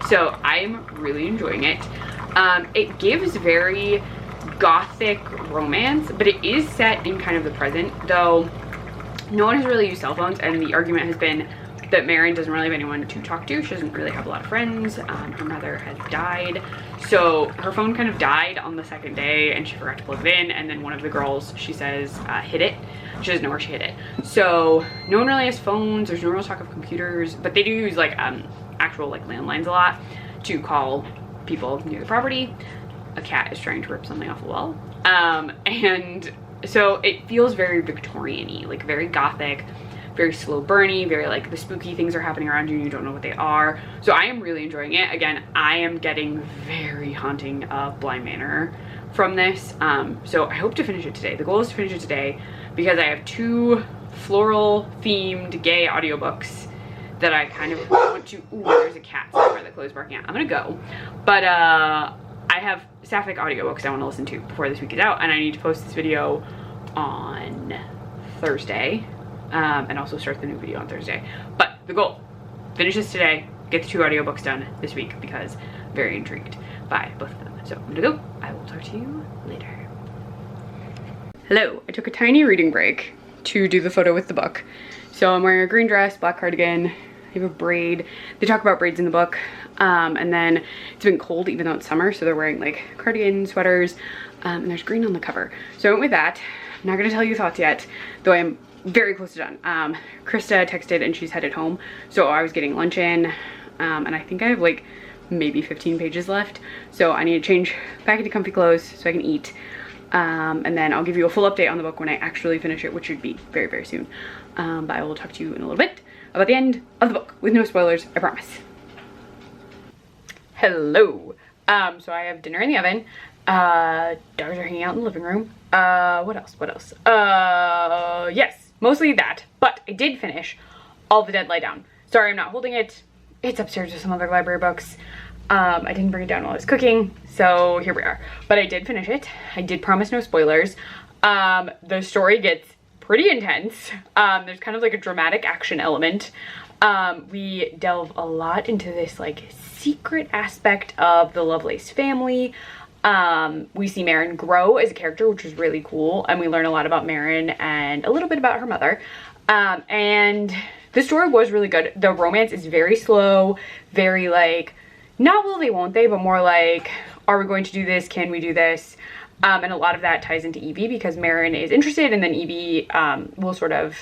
So I'm really enjoying it. It gives very gothic romance, but it is set in kind of the present, though no one has really used cell phones, and the argument has been that Marin doesn't really have anyone to talk to. She doesn't really have a lot of friends. Her mother has died, so her phone kind of died on the second day, and she forgot to plug it in, and then one of the girls, she says, hid it. She doesn't know where she hid it. So no one really has phones. There's no real talk of computers, but they do use like actual like landlines a lot to call people near the property. A cat is trying to rip something off a wall. And so it feels very Victorian-y, like very gothic, very slow burny, very like the spooky things are happening around you and you don't know what they are. So I am really enjoying it. Again, I am getting very Haunting of Bly Manor from this. So I hope to finish it today. The goal is to finish it today because I have 2 floral themed gay audiobooks that I kind of want to. Ooh, there's a cat somewhere that closed barking at. I'm gonna go. But I have Sapphic audiobooks I want to listen to before this week is out, and I need to post this video on Thursday, and also start the new video on Thursday. But the goal, finish this today, get the 2 audiobooks done this week because I'm very intrigued by both of them. So I'm gonna go. I will talk to you later. Hello, I took a tiny reading break to do the photo with the book. So I'm wearing a green dress, black cardigan, I have a braid. They talk about braids in the book. And then it's been cold even though it's summer, so they're wearing like cardigans, sweaters, and there's green on the cover. So I went with that. I'm not gonna tell you thoughts yet, though I am very close to done. Krista texted and she's headed home, so I was getting lunch in, and I think I have like maybe 15 pages left. So I need to change back into comfy clothes so I can eat. And then I'll give you a full update on the book when I actually finish it, which should be very, very soon. But I will talk to you in a little bit about the end of the book with no spoilers, I promise. Hello. So I have dinner in the oven. Dogs are hanging out in the living room. What else? Yes, mostly that. But I did finish All the Dead Lie Down. Sorry, I'm not holding it. It's upstairs with some other library books. I didn't bring it down while I was cooking, so here we are. But I did finish it. I did promise no spoilers. The story gets pretty intense. There's kind of like a dramatic action element. We delve a lot into this like secret aspect of the Lovelace family. We see Marin grow as a character, which is really cool, and we learn a lot about Marin and a little bit about her mother. And the story was really good. The romance is very slow, very like, not will they, won't they, but more like, are we going to do this? Can we do this? And a lot of that ties into Evie because Marin is interested, and then Evie will sort of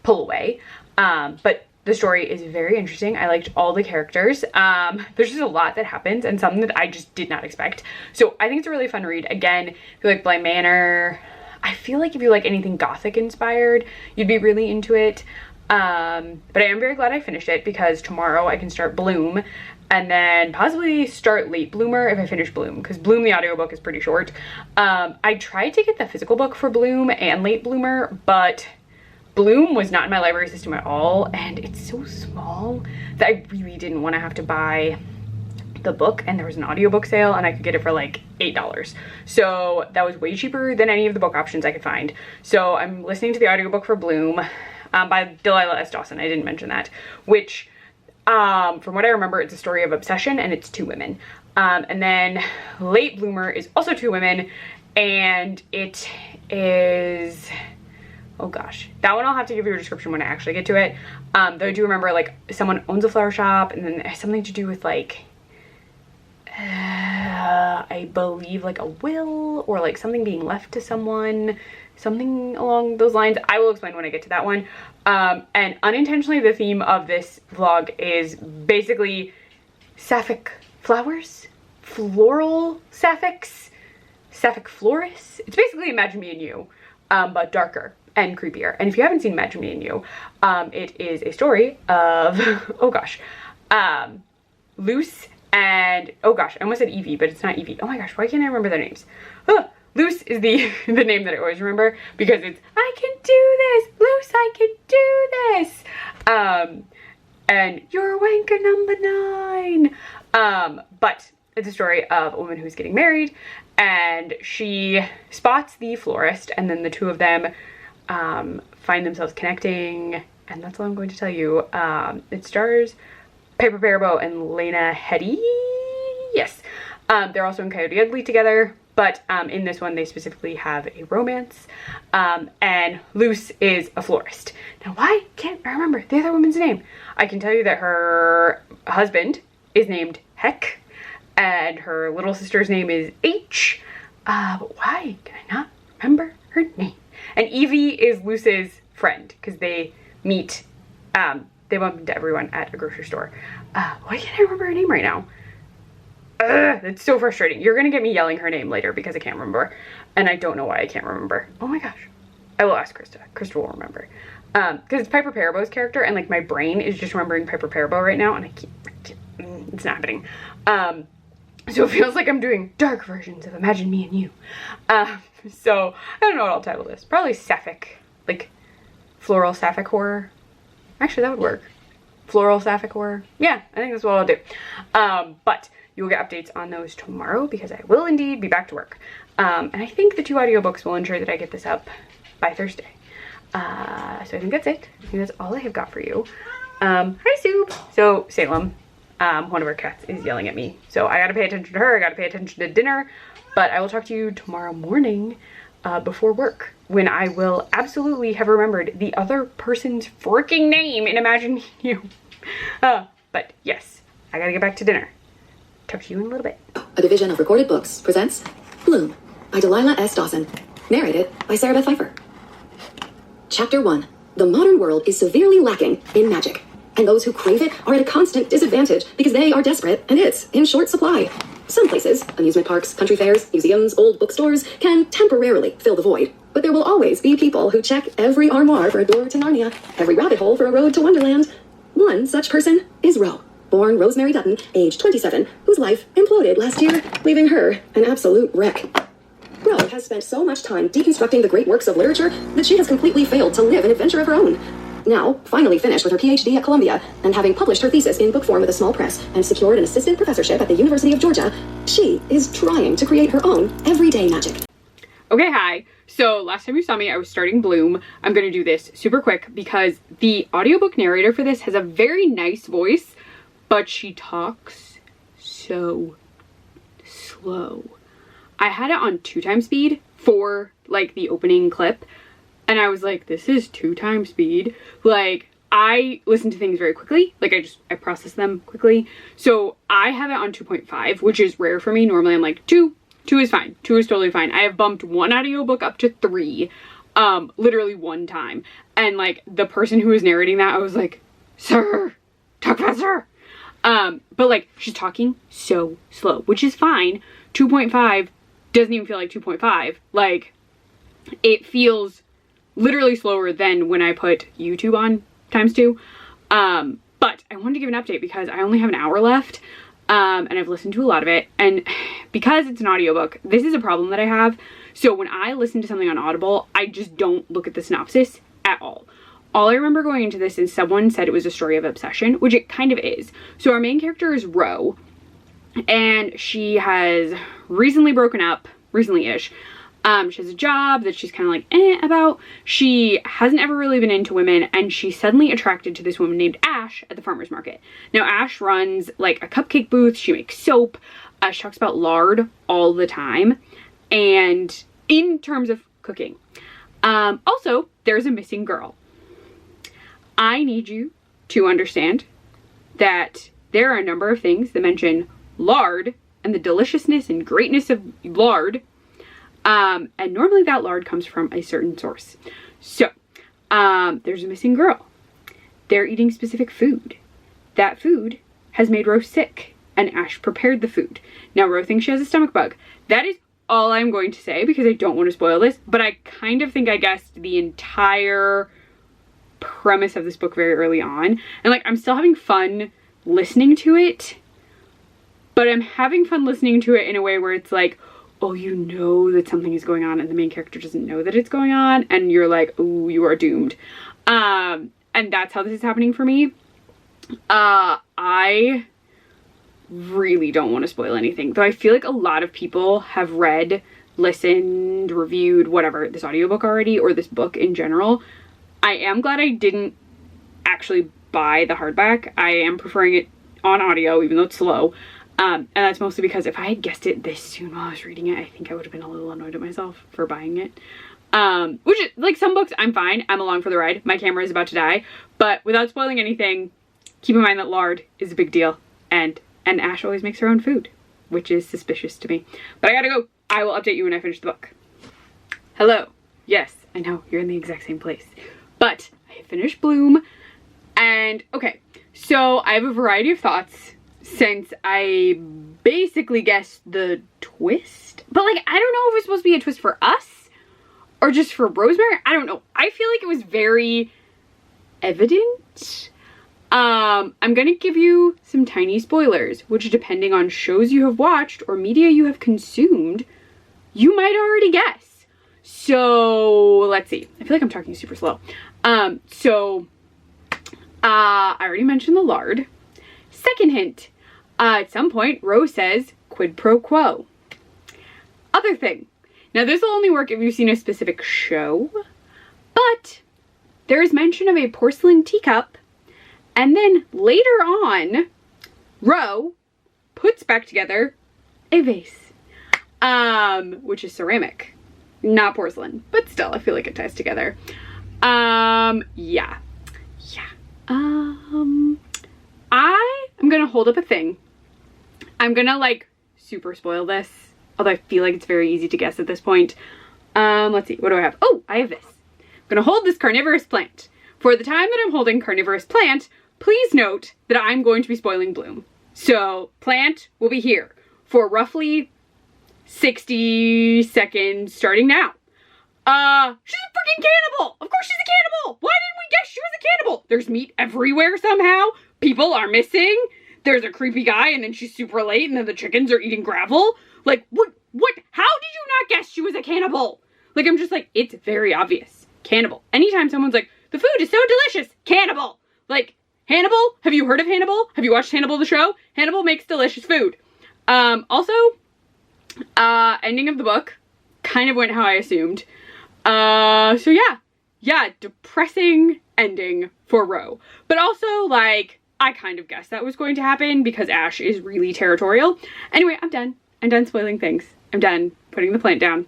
pull away. But the story is very interesting. I liked all the characters. There's just a lot that happens and something that I just did not expect. So I think it's a really fun read. Again, if you like Bly Manor, I feel like if you like anything gothic inspired, you'd be really into it. But I am very glad I finished it because tomorrow I can start Bloom and then possibly start Late Bloomer if I finish Bloom, because Bloom, the audiobook, is pretty short. I tried to get the physical book for Bloom and Late Bloomer, but Bloom was not in my library system at all, and it's so small that I really didn't want to have to buy the book, and there was an audiobook sale and I could get it for like $8. So that was way cheaper than any of the book options I could find. So I'm listening to the audiobook for Bloom by Delilah S. Dawson. I didn't mention that, which from what I remember, it's a story of obsession and it's 2 women. And then Late Bloomer is also 2 women, and it is, oh gosh, that one I'll have to give you a description when I actually get to it. Though I do remember like someone owns a flower shop, and then it has something to do with like, I believe like a will or like something being left to someone, something along those lines. I will explain when I get to that one. And unintentionally, the theme of this vlog is basically Sapphic flowers, floral Saphics, Sapphic florists. It's basically Imagine Me and You, but darker and creepier. And if you haven't seen Imagine Me and You, it is a story of, oh gosh, Luce and, oh gosh, I almost said Evie, but it's not Evie. Oh my gosh, why can't I remember their names? Luce is the name that I always remember because it's, I can do this, Luce, I can do this. And you're wanker number 9. But it's a story of a woman who's getting married, and she spots the florist, and then the 2 of them find themselves connecting, and that's all I'm going to tell you. It stars Piper Perabo and Lena Headey. Yes. They're also in Coyote Ugly together, but in this one they specifically have a romance, and Luce is a florist. Now, why can't I remember the other woman's name? I can tell you that her husband is named Heck, and her little sister's name is H, but why can I not remember her name? And Evie is Luce's friend because they meet, they bump into everyone at a grocery store. Why can't I remember her name right now? It's so frustrating. You're gonna get me yelling her name later because I can't remember, and I don't know why I can't remember. Oh my gosh. I will ask Krista. Krista will remember. Because it's Piper Parabo's character, and like my brain is just remembering Piper Parabo right now, and I can't it's not happening. So it feels like I'm doing dark versions of Imagine Me and You. So I don't know what I'll title this. Probably Sapphic, like floral sapphic horror. Actually, that would work. Floral sapphic horror. Yeah, I think that's what I'll do. But you will get updates on those tomorrow because I will indeed be back to work. And I think the 2 audiobooks will ensure that I get this up by Thursday. So I think that's it. I think that's all I have got for you. Hi, Soup. So Salem, one of our cats, is yelling at me. So I gotta pay attention to her. I gotta pay attention to dinner. But I will talk to you tomorrow morning before work, when I will absolutely have remembered the other person's freaking name in Imagine Me and You. But yes, I gotta get back to dinner. Talk to you in a little bit. A division of Recorded Books presents Bloom by Delilah S. Dawson. Narrated by Sarah Beth Pfeiffer. Chapter 1. The modern world is severely lacking in magic, and those who crave it are at a constant disadvantage because they are desperate and it's in short supply. Some places, amusement parks, country fairs, museums, old bookstores, can temporarily fill the void. But there will always be people who check every armoire for a door to Narnia, every rabbit hole for a road to Wonderland. One such person is Ro, born Rosemary Dutton, age 27, whose life imploded last year, leaving her an absolute wreck. Ro has spent so much time deconstructing the great works of literature that she has completely failed to live an adventure of her own. Now, finally finished with her PhD at Columbia, and having published her thesis in book form with a small press and secured an assistant professorship at the University of Georgia, she is trying to create her own everyday magic. Okay, hi. So last time you saw me, I was starting Bloom. I'm gonna do this super quick because the audiobook narrator for this has a very nice voice, but she talks so slow. I had it on 2x speed for like the opening clip, and I was like, this is 2x speed. Like, I listen to things very quickly. Like, I process them quickly. So I have it on 2.5, which is rare for me. Normally I'm like 2 is fine. 2 is totally fine. I have bumped one audiobook up to 3, literally one time. And like the person who was narrating that, I was like, sir, talk faster. But like she's talking so slow, which is fine. 2.5 doesn't even feel like 2.5. Like, it feels literally slower than when I put YouTube on ×2. But I wanted to give an update because I only have an hour left, and I've listened to a lot of it. And because it's an audiobook, this is a problem that I have. So when I listen to something on Audible, I just don't look at the synopsis at all. All I remember going into this is someone said it was a story of obsession, which it kind of is. So our main character is Ro, and she has recently broken up, recently-ish. She has a job that she's kind of like about. She hasn't ever really been into women, and she's suddenly attracted to this woman named Ash at the farmer's market. Now Ash runs like a cupcake booth. She makes soap. She talks about lard all the time, and in terms of cooking. Also, there's a missing girl. I need you to understand that there are a number of things that mention lard and the deliciousness and greatness of lard. And normally that lard comes from a certain source. So, there's a missing girl. They're eating specific food. That food has made Ro sick, and Ash prepared the food. Now Ro thinks she has a stomach bug. That is all I'm going to say because I don't want to spoil this, but I kind of think I guessed the entire premise of this book very early on. And like, I'm still having fun listening to it, but I'm having fun listening to it in a way where it's like, oh, you know that something is going on and the main character doesn't know that it's going on, and you're like, oh, you are doomed. And that's how this is happening for me. I really don't want to spoil anything, though I feel like a lot of people have read, listened, reviewed, whatever, this audiobook already, or this book in general. I am glad I didn't actually buy the hardback. I am preferring it on audio, even though it's slow. And that's mostly because if I had guessed it this soon while I was reading it, I think I would have been a little annoyed at myself for buying it. Which is, like, some books, I'm fine. I'm along for the ride. My camera is about to die. But without spoiling anything, keep in mind that lard is a big deal. And Ash always makes her own food, which is suspicious to me. But I gotta go. I will update you when I finish the book. Hello. Yes, I know, you're in the exact same place. But I have finished Bloom. And, okay, so I have a variety of thoughts since I basically guessed the twist. But like, I don't know if it's supposed to be a twist for us or just for Rosemary. I don't know. I feel like it was very evident. I'm gonna give you some tiny spoilers, which depending on shows you have watched or media you have consumed, you might already guess. So let's see. I feel like I'm talking super slow. I already mentioned the lard. Second hint, at some point, Rose says quid pro quo. Other thing. Now this will only work if you've seen a specific show, but there is mention of a porcelain teacup, and then later on, Ro puts back together a vase, which is ceramic, not porcelain, but still, I feel like it ties together. Yeah. I am gonna hold up a thing. I'm gonna like super spoil this, although I feel like it's very easy to guess at this point. Let's see, what do I have? Oh, I have this. I'm gonna hold this carnivorous plant. For the time that I'm holding carnivorous plant, please note that I'm going to be spoiling Bloom. So plant will be here for roughly 60 seconds starting now. She's a freaking cannibal! Of course she's a cannibal! Why didn't we guess she was a cannibal? There's meat everywhere somehow. People are missing. There's a creepy guy and then she's super late and then the chickens are eating gravel. Like, what? How did you not guess she was a cannibal? Like, I'm just like, it's very obvious. Cannibal. Anytime someone's like, the food is so delicious. Cannibal. Like, Hannibal? Have you heard of Hannibal? Have you watched Hannibal the show? Hannibal makes delicious food. Also, ending of the book kind of went how I assumed. So yeah, depressing ending for Ro. But also, like, I kind of guessed that was going to happen because Ash is really territorial. Anyway, I'm done. I'm done spoiling things. I'm done putting the plant down.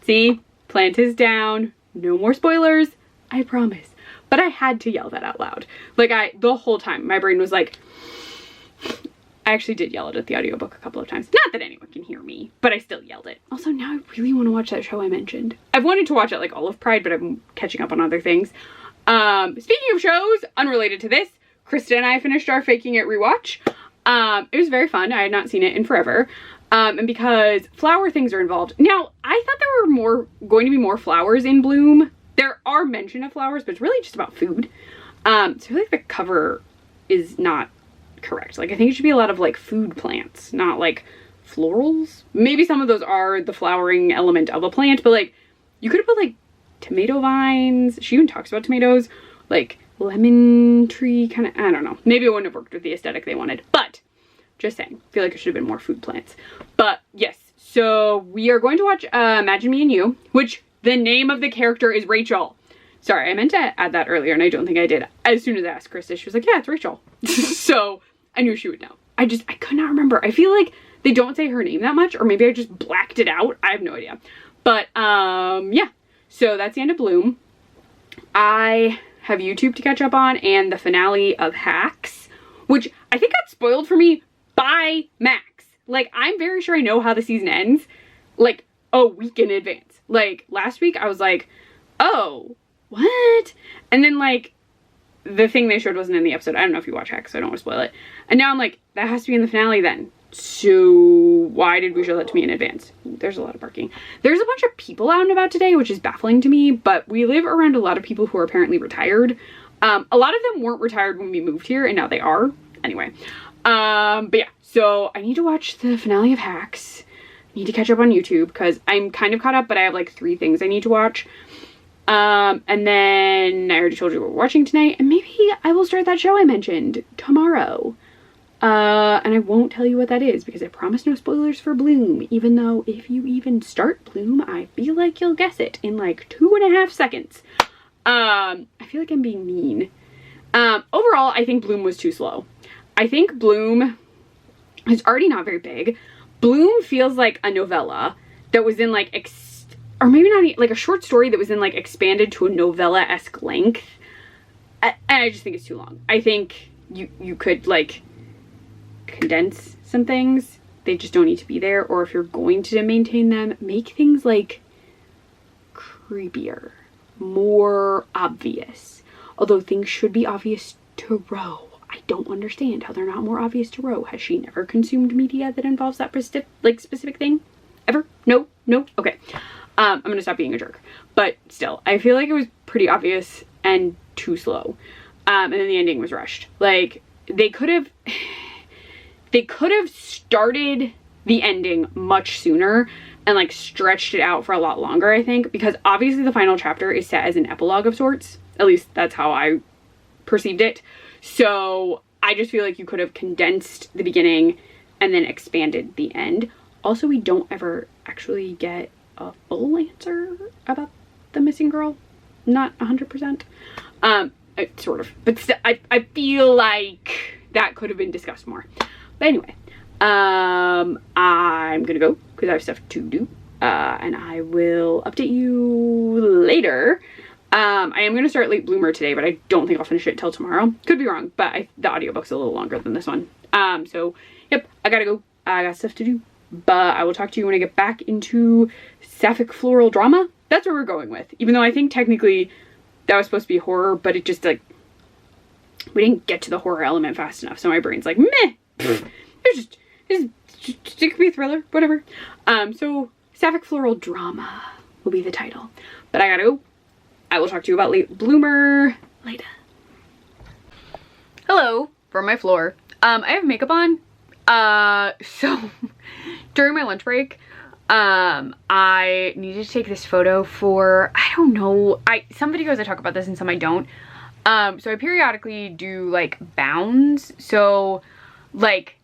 See? Plant is down. No more spoilers. I promise. But I had to yell that out loud. Like, the whole time, my brain was like, I actually did yell it at the audiobook a couple of times. Not that anyone can hear me, but I still yelled it. Also, now I really want to watch that show I mentioned. I've wanted to watch it like all of Pride, but I'm catching up on other things. Speaking of shows, unrelated to this, Krista and I finished our Faking It rewatch. It was very fun. I had not seen it in forever. And because flower things are involved. Now, I thought there were going to be more flowers in Bloom. There are mention of flowers, but it's really just about food. So I feel like the cover is not correct. Like, I think it should be a lot of like food plants, not like florals. Maybe some of those are the flowering element of a plant, but like you could have put like tomato vines. She even talks about tomatoes, like lemon tree kind of, I don't know. Maybe it wouldn't have worked with the aesthetic they wanted, but just saying, I feel like it should have been more food plants. But yes, so we are going to watch Imagine Me and You, which the name of the character is Rachel. Sorry, I meant to add that earlier and I don't think I did. As soon as I asked Krista, she was like, yeah, it's Rachel. So I knew she would know. I could not remember. I feel like they don't say her name that much, or maybe I just blacked it out. I have no idea. But yeah, so that's the end of Bloom. I have YouTube to catch up on and the finale of Hacks, which I think got spoiled for me by Max. Like, I'm very sure I know how the season ends, like, a week in advance. Like, last week I was like, oh, what? And then, like, the thing they showed wasn't in the episode. I don't know if you watch Hacks, so I don't want to spoil it. And now I'm like, that has to be in the finale then. So why did we show that to me in advance? There's a lot of barking. There's a bunch of people out and about today, which is baffling to me, but we live around a lot of people who are apparently retired. A lot of them weren't retired when we moved here, and now they are. Anyway, but yeah, so I need to watch the finale of Hacks. I need to catch up on YouTube because I'm kind of caught up, but I have like 3 things I need to watch. And then I already told you what we're watching tonight, and maybe I will start that show I mentioned tomorrow. And I won't tell you what that is because I promise no spoilers for Bloom, even though if you even start Bloom, I feel like you'll guess it in like 2.5 seconds. I feel like I'm being mean. Overall, I think Bloom was too slow. I think Bloom is already not very big. Bloom feels like a novella that was in like, or maybe not, like a short story that was in like expanded to a novella-esque length. And I just think it's too long. I think you could like condense some things. They just don't need to be there. Or if you're going to maintain them, make things like creepier, more obvious. Although things should be obvious to Ro. I don't understand how they're not more obvious to Ro. Has she never consumed media that involves that specific thing? Ever? No? Okay. I'm gonna stop being a jerk. But still, I feel like it was pretty obvious and too slow. And then the ending was rushed. Like, they could have started the ending much sooner and like stretched it out for a lot longer, I think, because obviously the final chapter is set as an epilogue of sorts. At least that's how I perceived it. So I just feel like you could have condensed the beginning and then expanded the end. Also, we don't ever actually get a full answer about the missing girl. Not 100%. Sort of. But I feel like that could have been discussed more. But anyway, I'm gonna go because I have stuff to do. And I will update you later. I am gonna start Late Bloomer today, but I don't think I'll finish it till tomorrow. Could be wrong, but the audiobook's a little longer than this one. So, yep, I gotta go. I got stuff to do. But I will talk to you when I get back into Sapphic Floral drama. That's where we're going with. Even though I think technically that was supposed to be horror, but it just like, we didn't get to the horror element fast enough. So my brain's like, meh. It could be a thriller, whatever. So Sapphic Floral drama will be the title. But I gotta go. I will talk to you about Late Bloomer later. Hello from my floor. I have makeup on. So during my lunch break, I needed to take this photo for, I don't know, some videos I talk about this and some I don't. So I periodically do like bounds. So like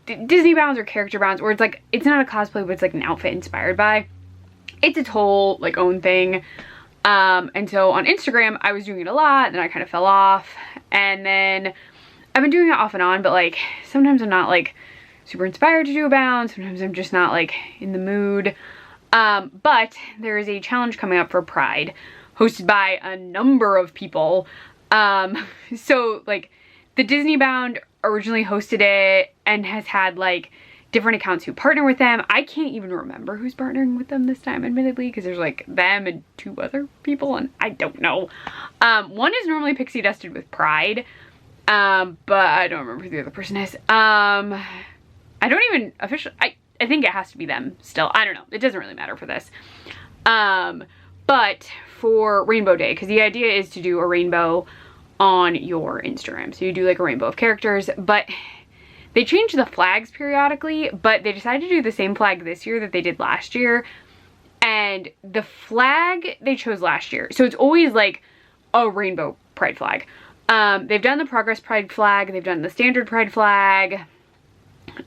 Disney bounds or character bounds, or it's like, it's not a cosplay, but it's like an outfit inspired by. It's its whole like own thing. And so on Instagram, I was doing it a lot, and then I kind of fell off. And then I've been doing it off and on, but like sometimes I'm not like super inspired to do a bound. Sometimes I'm just not like in the mood. But there is a challenge coming up for Pride hosted by a number of people. So like the Disney bound originally hosted it and has had like different accounts who partner with them. I can't even remember who's partnering with them this time, admittedly, because there's like them and 2 other people, and I don't know. One is normally pixie dusted with Pride, but I don't remember who the other person is. I don't even officially, I think it has to be them still. I don't know. It doesn't really matter for this. But for Rainbow Day, because the idea is to do a rainbow on your Instagram. So you do like a rainbow of characters, but they change the flags periodically, but they decided to do the same flag this year that they did last year. And the flag they chose last year, so it's always like a rainbow pride flag. They've done the Progress Pride flag, they've done the Standard Pride flag,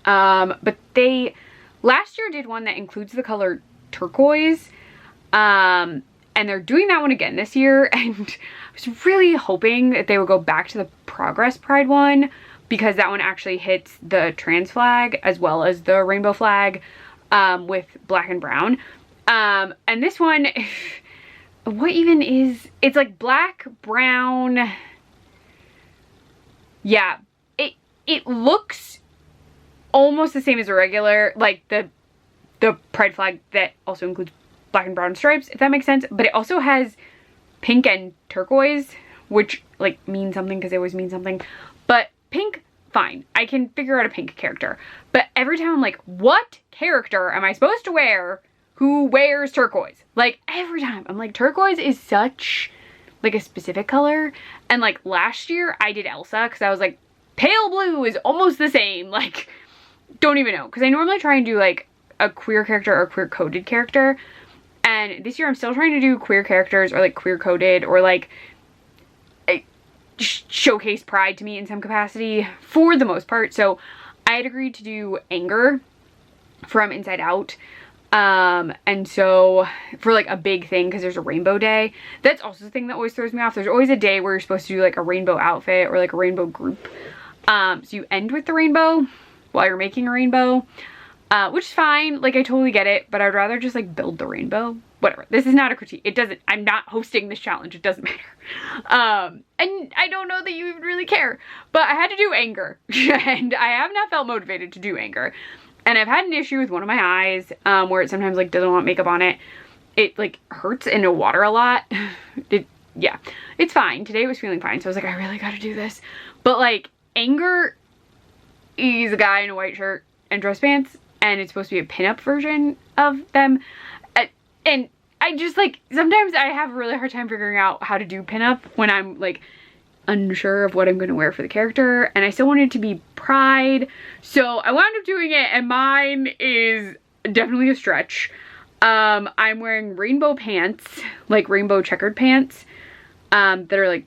but they last year did one that includes the color turquoise, and they're doing that one again this year. And I was really hoping that they would go back to the Progress Pride one, because that one actually hits the trans flag as well as the rainbow flag, with black and brown. And this one, what even is, it's like black, brown. Yeah, it looks almost the same as a regular, like the pride flag that also includes black and brown stripes, if that makes sense. But it also has pink and turquoise, which like mean something because they always mean something. But pink, fine. I can figure out a pink character. But every time I'm like, what character am I supposed to wear who wears turquoise? Like every time I'm like, turquoise is such like a specific color. And like last year I did Elsa because I was like, pale blue is almost the same. Like, don't even know. Because I normally try and do like a queer character or a queer coded character. And this year I'm still trying to do queer characters or like queer coded or like showcase pride to me in some capacity for the most part. So I had agreed to do Anger from Inside Out. And so for like a big thing, because there's a rainbow day, that's also the thing that always throws me off. There's always a day where you're supposed to do like a rainbow outfit or like a rainbow group. So you end with the rainbow while you're making a rainbow, which is fine. Like I totally get it, but I'd rather just like build the rainbow. Whatever. This is not a critique. It doesn't, I'm not hosting this challenge. It doesn't matter. And I don't know that you even really care, but I had to do Anger and I have not felt motivated to do Anger. And I've had an issue with one of my eyes, where it sometimes like doesn't want makeup on it. It like hurts in the water a lot. Yeah, it's fine. Today it was feeling fine. So I was like, I really gotta do this. But like Anger, he's a guy in a white shirt and dress pants, and it's supposed to be a pinup version of them. And I just like, sometimes I have a really hard time figuring out how to do pinup when I'm like unsure of what I'm gonna wear for the character, and I still want it to be Pride, so I wound up doing it, and mine is definitely a stretch. I'm wearing rainbow pants, like rainbow checkered pants, that are like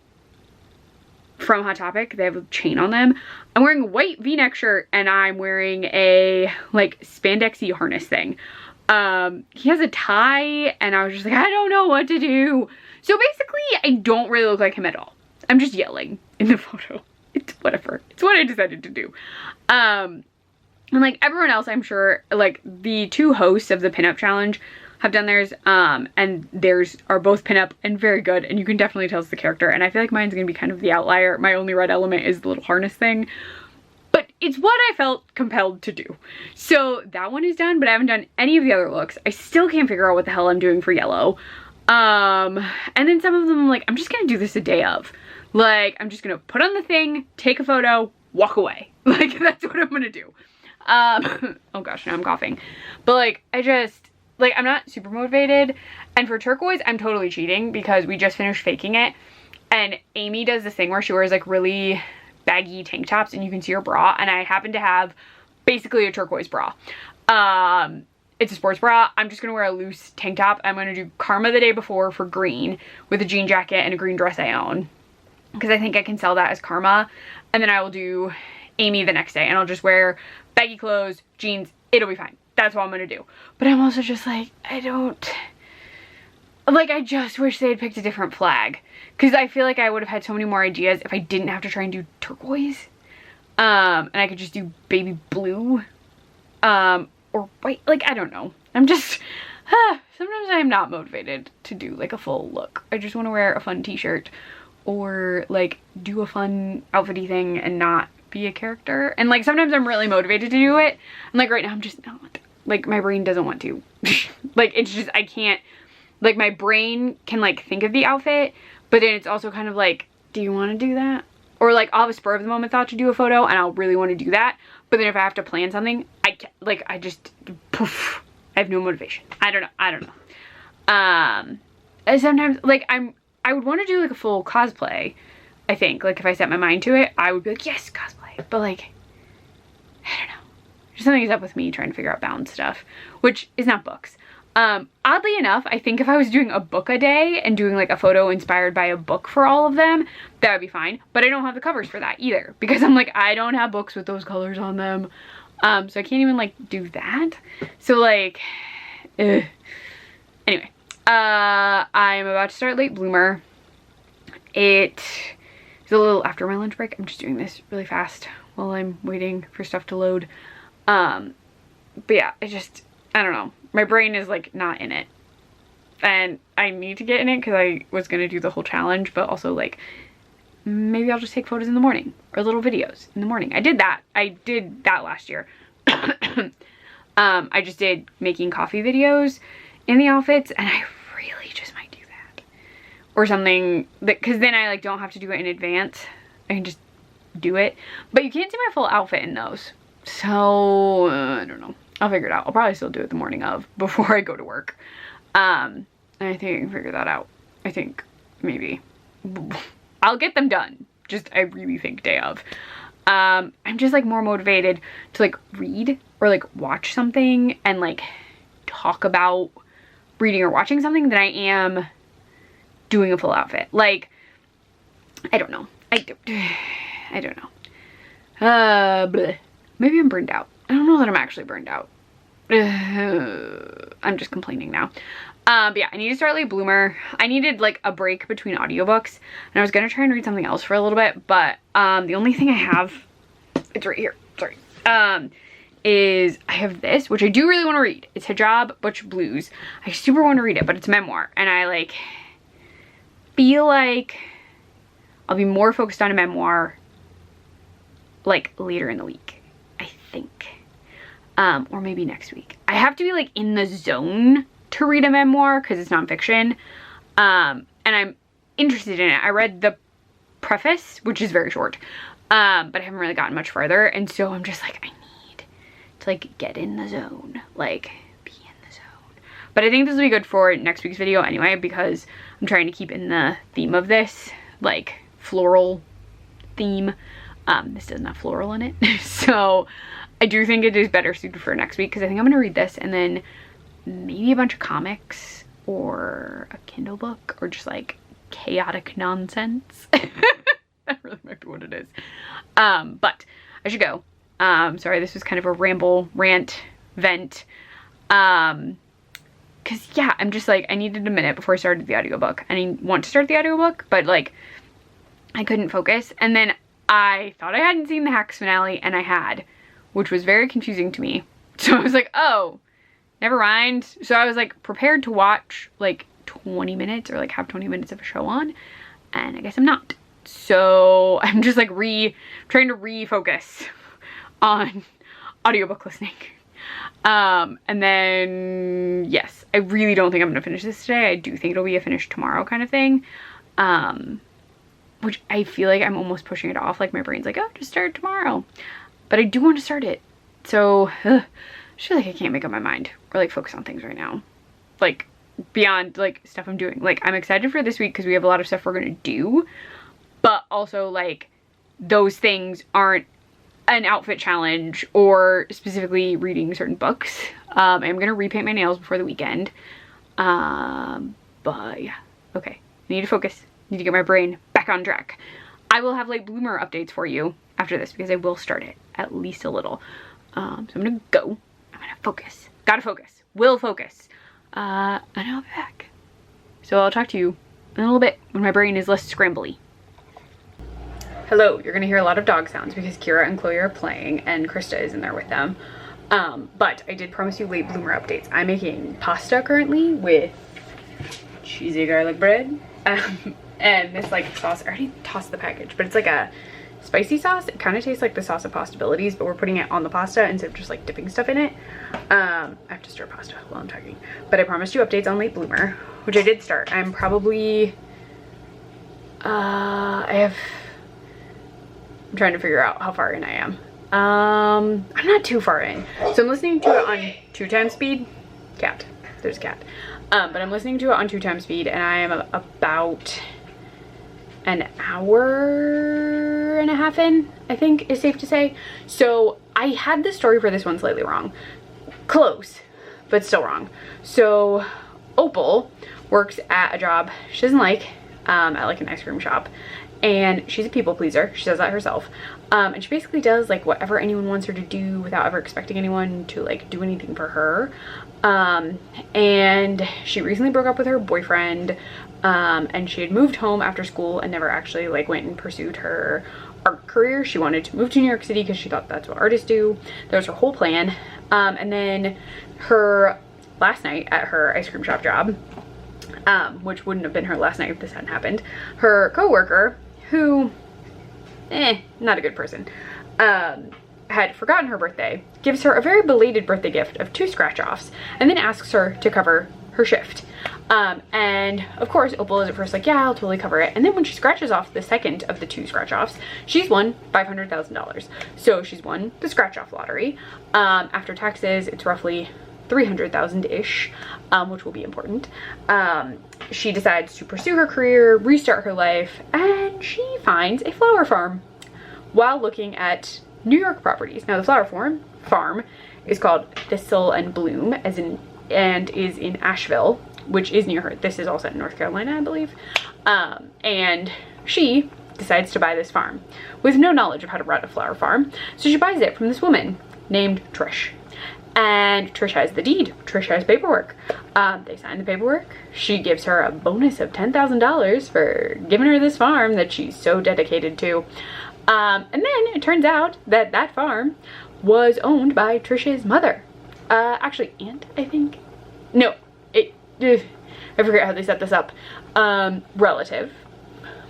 from Hot Topic. They have a chain on them. I'm wearing a white v-neck shirt, and I'm wearing a like spandexy harness thing. He has a tie, and I was just like, I don't know what to do. So basically, I don't really look like him at all. I'm just yelling in the photo. It's whatever. It's what I decided to do. And like everyone else, I'm sure, like the 2 hosts of the pinup challenge have done theirs, and theirs are both pinup and very good, and you can definitely tell it's the character, and I feel like mine's gonna be kind of the outlier. My only red element is the little harness thing, but it's what I felt compelled to do. So that one is done, but I haven't done any of the other looks. I still can't figure out what the hell I'm doing for yellow. And then some of them I'm like, I'm just gonna do this a day of. Like, I'm just gonna put on the thing, take a photo, walk away. Like, that's what I'm gonna do. Oh gosh, now I'm coughing. But like, I just, like, I'm not super motivated. And for turquoise, I'm totally cheating because we just finished faking it. And Amy does this thing where she wears like really baggy tank tops and you can see her bra. And I happen to have basically a turquoise bra. It's a sports bra. I'm just gonna wear a loose tank top. I'm gonna do Karma the day before for green with a jean jacket and a green dress I own, because I think I can sell that as Karma. And then I will do Amy the next day, and I'll just wear baggy clothes, jeans, it'll be fine. That's what I'm gonna do. But I'm also just like, I just wish they had picked a different flag, because I feel like I would have had so many more ideas if I didn't have to try and do turquoise. And I could just do baby blue, or white. Like, I don't know. I'm just, sometimes I'm not motivated to do like a full look. I just want to wear a fun t-shirt or like do a fun outfitty thing and not be a character. And like sometimes I'm really motivated to do it, and like right now I'm just not. Like my brain doesn't want to. Like it's just, I can't, like my brain can like think of the outfit, but then it's also kind of like, do you want to do that? Or like I'll have a spur of the moment thought to do a photo and I'll really want to do that, but then if I have to plan something, I can't, like I just poof, I have no motivation. I don't know. And sometimes like I would want to do like a full cosplay. I think like if I set my mind to it, I would be like, yes, cosplay. But like, I don't know. Something's up with me trying to figure out bound stuff, which is not books. Oddly enough, I think if I was doing a book a day and doing like a photo inspired by a book for all of them, that would be fine. But I don't have the covers for that either, because I'm like, I don't have books with those colors on them. So I can't even like do that. So like, anyway, I'm about to start Late Bloomer. It is a little after my lunch break. I'm just doing this really fast while I'm waiting for stuff to load. But yeah, I don't know. My brain is like not in it, and I need to get in it because I was going to do the whole challenge, but also like maybe I'll just take photos in the morning or little videos in the morning. I did that last year. I just did making coffee videos in the outfits, and I really just might do that or something, because then I like don't have to do it in advance. I can just do it, but you can't see my full outfit in those. So, I don't know. I'll figure it out. I'll probably still do it the morning of, before I go to work. And I think I can figure that out. I think, maybe. I'll get them done. Just, I really think day of. I'm just, like, more motivated to, like, read or, like, watch something and, like, talk about reading or watching something than I am doing a full outfit. Like, I don't know. I don't know. Bleh. Maybe I'm burned out. I don't know that I'm actually burned out. I'm just complaining now. But yeah, I need to start Late Bloomer. I needed like a break between audiobooks, and I was gonna try and read something else for a little bit, but the only thing I have, it's right here, sorry, is I have this, which I do really want to read. It's Hijab Butch Blues. I super want to read it, but it's a memoir, and I like feel like I'll be more focused on a memoir like later in the week, I think. Or maybe next week. I have to be like in the zone to read a memoir because it's nonfiction. And I'm interested in it. I read the preface, which is very short, but I haven't really gotten much further. And so I'm just like, I need to like get in the zone, like be in the zone. But I think this will be good for next week's video anyway, because I'm trying to keep in the theme of this, like floral theme. This doesn't have floral in it. So I do think it is better suited for next week, because I think I'm going to read this and then maybe a bunch of comics or a Kindle book or just like chaotic nonsense. That really might be what it is. But I should go. Sorry, this was kind of a ramble, rant, vent. Cause yeah, I'm just like, I needed a minute before I started the audiobook. And I want to start the audiobook, but like, I couldn't focus. And then I thought I hadn't seen the Hacks finale, and I had, which was very confusing to me. So I was like, oh, never mind. So I was like prepared to watch like 20 minutes or like have 20 minutes of a show on, and I guess I'm not. So I'm just like trying to refocus on audiobook listening. And then, yes, I really don't think I'm going to finish this today. I do think it'll be a finish tomorrow kind of thing. Which I feel like I'm almost pushing it off. Like my brain's like, oh, just start it tomorrow. But I do want to start it. So, I feel like I can't make up my mind or like focus on things right now. Like beyond like stuff I'm doing. Like I'm excited for this week because we have a lot of stuff we're going to do. But also like those things aren't an outfit challenge or specifically reading certain books. I'm gonna repaint my nails before the weekend. But yeah, okay. Need to focus. Need to get my brain back on track. I will have late bloomer updates for you after this because I will start it at least a little. So I'm gonna go. I'm gonna focus. Gotta focus. Will focus. And I'll be back. So I'll talk to you in a little bit when my brain is less scrambly. Hello, you're gonna hear a lot of dog sounds because Kira and Chloe are playing and Krista is in there with them. But I did promise you late bloomer updates. I'm making pasta currently with cheesy garlic bread. And this like sauce, I already tossed the package, but it's like a spicy sauce. It kind of tastes like the sauce of Possibilities, but we're putting it on the pasta instead of just like dipping stuff in it. I have to stir pasta while I'm talking. But I promised you updates on late bloomer, which I did start. I'm probably, I'm trying to figure out how far in I am. I'm not too far in. So I'm listening to it on 2x speed. Cat. There's a cat. But I'm listening to it on 2x speed and I am about an hour and a half in, I think is safe to say. So I had the story for this one slightly wrong. Close, but still wrong. So Opal works at a job she doesn't like, at like an ice cream shop. And she's a people pleaser. She says that herself. And she basically does like whatever anyone wants her to do without ever expecting anyone to like do anything for her. And she recently broke up with her boyfriend. And she had moved home after school and never actually like went and pursued her art career. She wanted to move to New York City because she thought that's what artists do. That was her whole plan. And then her last night at her ice cream shop job, which wouldn't have been her last night if this hadn't happened, her coworker, who, not a good person, had forgotten her birthday, gives her a very belated birthday gift of 2 scratch-offs, and then asks her to cover her shift. And of course, Opal is at first like, yeah, I'll totally cover it. And then when she scratches off the second of the 2 scratch-offs, she's won $500,000. So she's won the scratch-off lottery. After taxes, it's roughly 300,000-ish, which will be important. She decides to pursue her career, restart her life, and she finds a flower farm while looking at New York properties. Now the flower farm is called Thistle and Bloom, and is in Asheville, which is near her. This is all set in North Carolina, I believe. And she decides to buy this farm with no knowledge of how to run a flower farm. So she buys it from this woman named Trish. And Trish has the deed. Trish has paperwork. They sign the paperwork. She gives her a bonus of $10,000 for giving her this farm that she's so dedicated to. And then it turns out that that farm was owned by Trish's mother. Actually, aunt, I think. No, I forget how they set this up. Relative,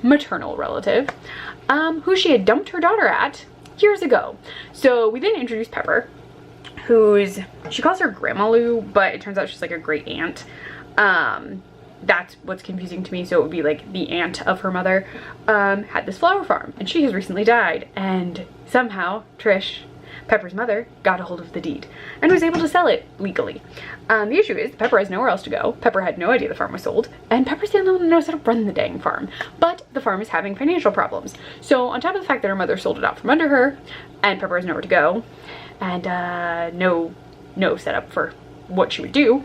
maternal relative, who she had dumped her daughter at years ago. So we then introduced Pepper, she calls her Grandma Lou, but it turns out she's like a great aunt. That's what's confusing to me. So it would be like the aunt of her mother, had this flower farm, and she has recently died, and somehow Trish Pepper's mother got a hold of the deed and was able to sell it legally. The issue is Pepper has nowhere else to go. Pepper had no idea the farm was sold, and Pepper's the only one who knows how to run the dang farm. But the farm is having financial problems. So on top of the fact that her mother sold it out from under her, and Pepper has nowhere to go, and no setup for what she would do,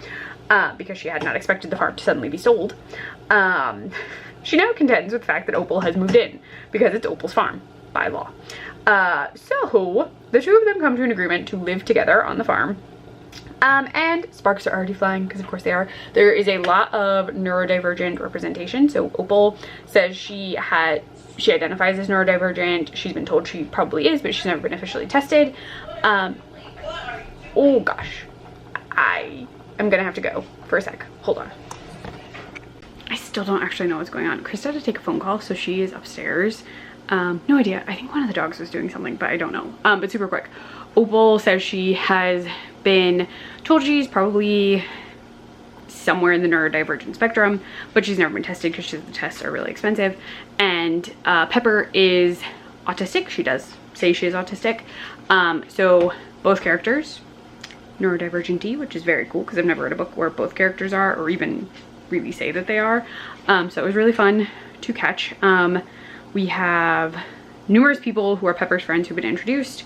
because she had not expected the farm to suddenly be sold, she now contends with the fact that Opal has moved in because it's Opal's farm by law. So the two of them come to an agreement to live together on the farm. And sparks are already flying, because of course they are. There is a lot of neurodivergent representation. So Opal says she identifies as neurodivergent. She's been told she probably is, but she's never been officially tested. Oh gosh, I am gonna have to go for a sec. Hold on. I still don't actually know what's going on. Krista had to take a phone call, so she is upstairs. No idea. I think one of the dogs was doing something, but I don't know. But super quick. Opal says she has been told she's probably somewhere in the neurodivergent spectrum, but she's never been tested because she says the tests are really expensive. And Pepper is autistic. She does say she is autistic. So both characters, neurodivergent, which is very cool because I've never read a book where both characters are, or even really say that they are. So it was really fun to catch. We have numerous people who are Pepper's friends who've been introduced,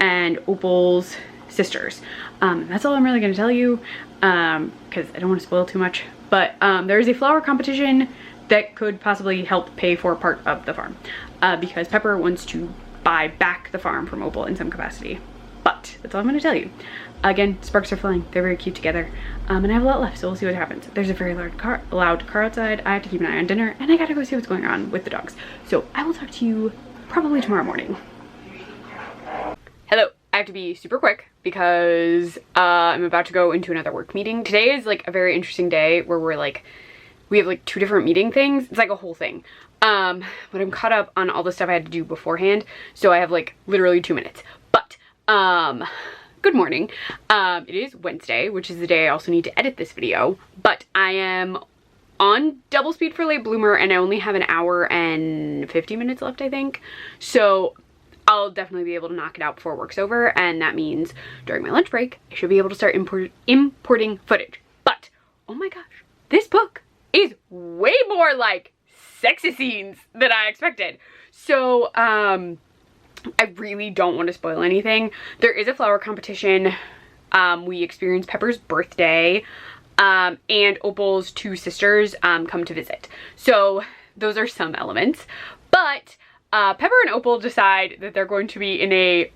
and Opal's sisters. That's all I'm really going to tell you, because I don't want to spoil too much. But there is a flower competition that could possibly help pay for part of the farm, because Pepper wants to buy back the farm from Opal in some capacity. But that's all I'm going to tell you. Again, sparks are flying. They're very cute together. And I have a lot left, so we'll see what happens. There's a very loud car outside. I have to keep an eye on dinner, and I gotta go see what's going on with the dogs. So I will talk to you probably tomorrow morning. Hello. I have to be super quick because I'm about to go into another work meeting. Today is like a very interesting day where we have like 2 different meeting things. It's like a whole thing. But I'm caught up on all the stuff I had to do beforehand, so I have like literally 2 minutes. But good morning. It is Wednesday, which is the day I also need to edit this video, but I am on double speed for late bloomer and I only have an hour and 50 minutes left, I think. So I'll definitely be able to knock it out before work's over, and that means during my lunch break I should be able to start importing footage. But oh my gosh, this book is way more like sexy scenes than I expected. So I really don't want to spoil anything. There is a flower competition. We experience Pepper's birthday, and Opal's 2 sisters come to visit. So those are some elements. But Pepper and Opal decide that they're going to be in a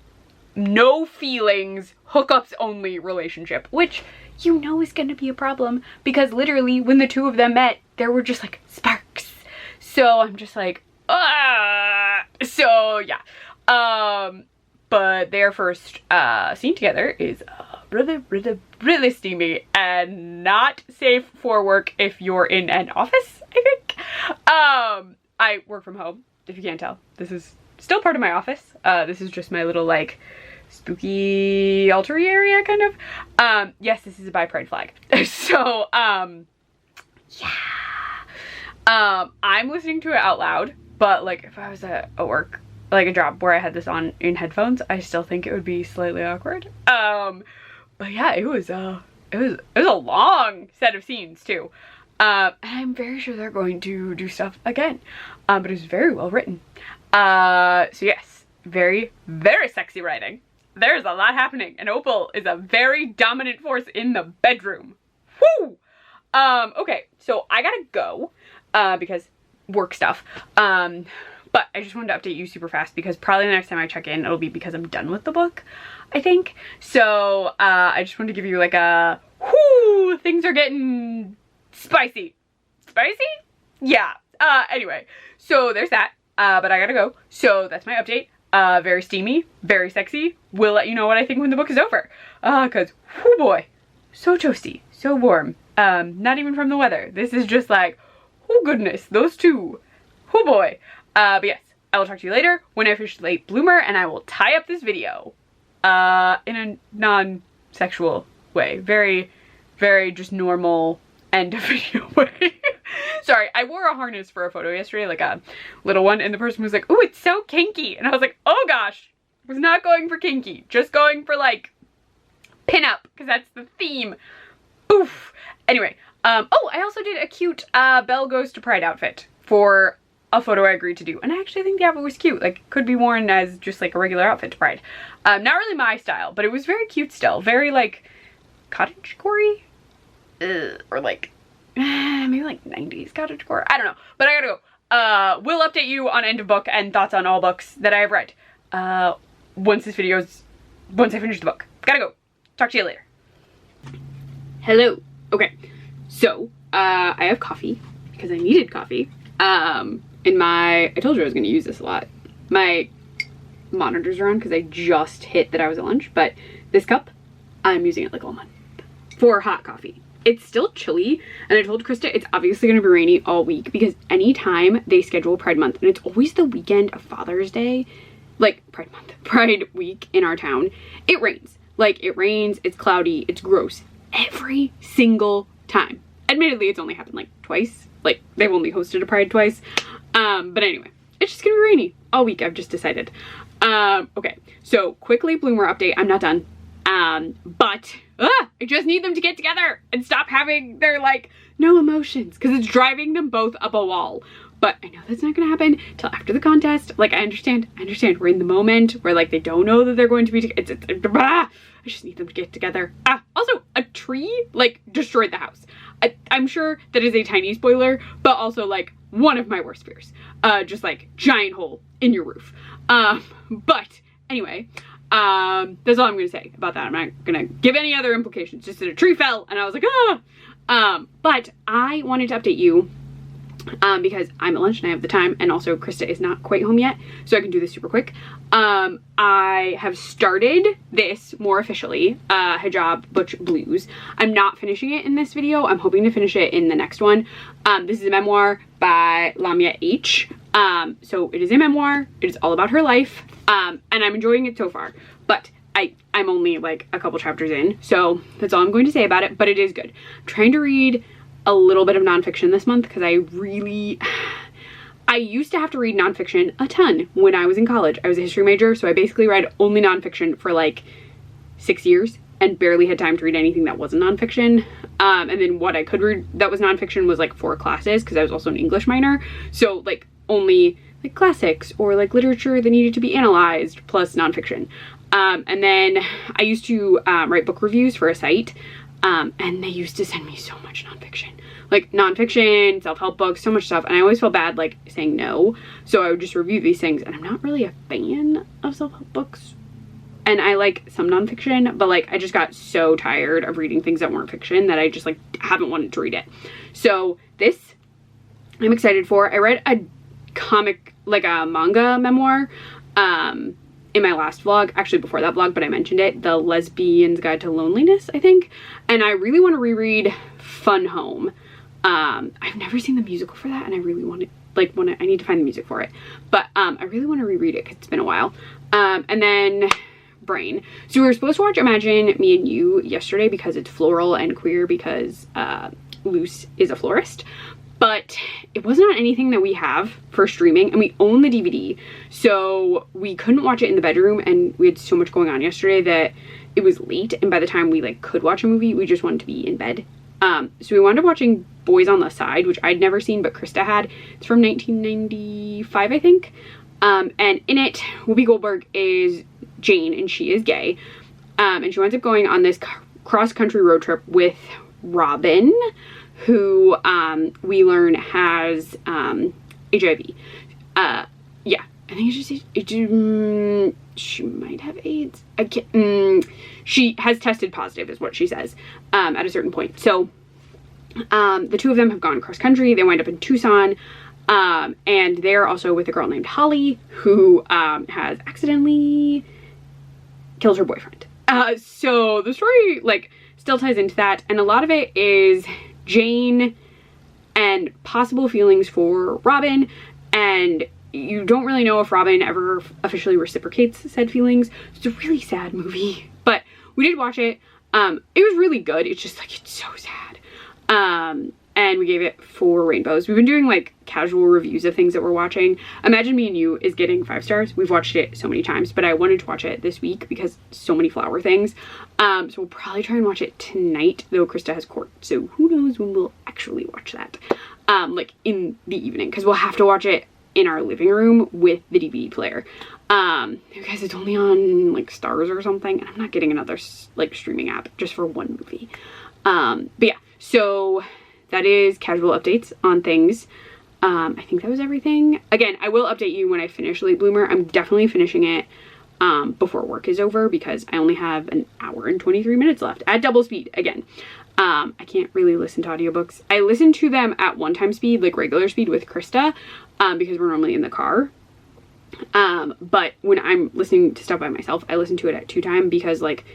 no feelings, hookups only relationship, which you know is going to be a problem, because literally when the 2 of them met, there were just like sparks. So I'm just like, ah. So yeah. But their first scene together is really steamy and not safe for work if you're in an office, I think. I work from home, if you can't tell. This is still part of my office. This is just my little like spooky altar-y area kind of. Yes, this is a bi pride flag. So yeah. I'm listening to it out loud, but like if I was at work, like a job where I had this on in headphones, I still think it would be slightly awkward. But yeah, it was a long set of scenes too. And I'm very sure they're going to do stuff again. But it was very well written. So yes, very, very sexy writing. There's a lot happening, and Opal is a very dominant force in the bedroom. Woo! Okay, so I gotta go, because work stuff. But I just wanted to update you super fast because probably the next time I check in, it'll be because I'm done with the book, I think. So I just wanted to give you like a, whoo, things are getting spicy. Spicy? Yeah. Anyway, so there's that. But I gotta go. So that's my update. Very steamy, very sexy. We'll let you know what I think when the book is over. Cause, whoo boy, so toasty, so warm. Not even from the weather. This is just like, oh goodness, those 2. Oh boy. But yes, I will talk to you later when I finish Late Bloomer, and I will tie up this video in a non-sexual way. Very, very just normal end of video way. Sorry, I wore a harness for a photo yesterday, like a little one, and the person was like, "Oh, it's so kinky," and I was like, "Oh gosh, Was not going for kinky. Just going for like pinup, because that's the theme. Oof. Anyway, oh, I also did a cute Belle Goes to Pride outfit for a photo I agreed to do. And I actually think the outfit was cute. Like, could be worn as just like a regular outfit to Pride. Not really my style, but it was very cute still. Very like cottagecore-y? Or like, maybe like 90s cottagecore? I don't know. But I gotta go. We'll update you on end of book and thoughts on all books that I have read. Once I finish the book. Gotta go. Talk to you later. Hello. Okay. So, I have coffee because I needed coffee. I told you I was going to use this a lot. My monitors are on because I just hit that I was at lunch, but this cup, I'm using it like all month for hot coffee. It's still chilly, and I told Krista it's obviously going to be rainy all week because anytime they schedule Pride Month, and it's always the weekend of Father's Day, like Pride Week in our town, it rains. Like, it rains, it's cloudy, it's gross. Every single time. Admittedly, it's only happened like twice. Like, they've only hosted a Pride twice. But anyway, it's just gonna be rainy all week, I've just decided. Okay, so quickly bloomer update. I'm not done. But I just need them to get together and stop having their like no emotions, because it's driving them both up a wall. But I know that's not gonna happen till after the contest. Like, I understand. We're in the moment where like they don't know that they're going to be I just need them to get together. Also, a tree like destroyed the house. I'm sure that is a tiny spoiler, but also like one of my worst fears. Just like giant hole in your roof. But anyway, that's all I'm gonna say about that. I'm not gonna give any other implications, just that a tree fell and I was like, ah! But I wanted to update you because I'm at lunch and I have the time, and also Krista is not quite home yet, so I can do this super quick. I have started this more officially, Hijab Butch Blues. I'm not finishing it in this video. I'm hoping to finish it in the next one. This is a memoir by Lamia H. So it is a memoir. It is all about her life, and I'm enjoying it so far. But I'm only like a couple chapters in, so that's all I'm going to say about it, but it is good. I'm trying to read a little bit of nonfiction this month because I used to have to read nonfiction a ton when I was in college. I was a history major, so I basically read only nonfiction for like 6 years and barely had time to read anything that wasn't nonfiction. And then what I could read that was nonfiction was like 4 classes because I was also an English minor. So like only like classics or like literature that needed to be analyzed plus nonfiction. And then I used to write book reviews for a site. And they used to send me so much nonfiction, like nonfiction, self-help books, so much stuff. And I always felt bad like saying no. So I would just review these things, and I'm not really a fan of self-help books. And I like some nonfiction, but like I just got so tired of reading things that weren't fiction that I just like haven't wanted to read it. So this I'm excited for. I read a comic, like a manga memoir, in my last vlog, actually before that vlog, but I mentioned it, The Lesbian's Guide to Loneliness, I think. And I really want to reread Fun Home. I've never seen the musical for that, and I really want to, I need to find the music for it. But I really want to reread it because it's been a while. And then Brain. So we were supposed to watch Imagine Me and You yesterday because it's floral, and queer because Luce is a florist. But it wasn't on anything that we have for streaming, and we own the DVD, so we couldn't watch it in the bedroom, and we had so much going on yesterday that it was late, and by the time we like could watch a movie, we just wanted to be in bed. So we wound up watching Boys on the Side, which I'd never seen, but Krista had. It's from 1995, I think. And in it, Whoopi Goldberg is Jane, and she is gay. And she winds up going on this cross-country road trip with Robin, who we learn has HIV. Yeah, I think it's just she might have AIDS. I can't. She has tested positive, is what she says, at a certain point. So the two of them have gone cross country. They wind up in Tucson, and they're also with a girl named Holly, who has accidentally killed her boyfriend. So the story like still ties into that, and a lot of it is Jane and possible feelings for Robin, and you don't really know if Robin ever officially reciprocates said feelings. It's a really sad movie, but we did watch it. It was really good. It's just like, it's so sad. and we gave it 4 rainbows. We've been doing like casual reviews of things that we're watching. Imagine Me and You is getting 5 stars. We've watched it so many times, but I wanted to watch it this week because so many flower things. So we'll probably try and watch it tonight, though Krista has court, so who knows when we'll actually watch that. Like in the evening, because we'll have to watch it in our living room with the DVD player. Because it's only on like Stars or something, and I'm not getting another like streaming app just for one movie. But yeah, so that is casual updates on things. I think that was everything. Again, I will update you when I finish Late Bloomer. I'm definitely finishing it before work is over because I only have an hour and 23 minutes left at double speed again. I can't really listen to audiobooks. I listen to them at 1x speed, like regular speed with Krista, because we're normally in the car. But when I'm listening to stuff by myself, I listen to it at 2x because like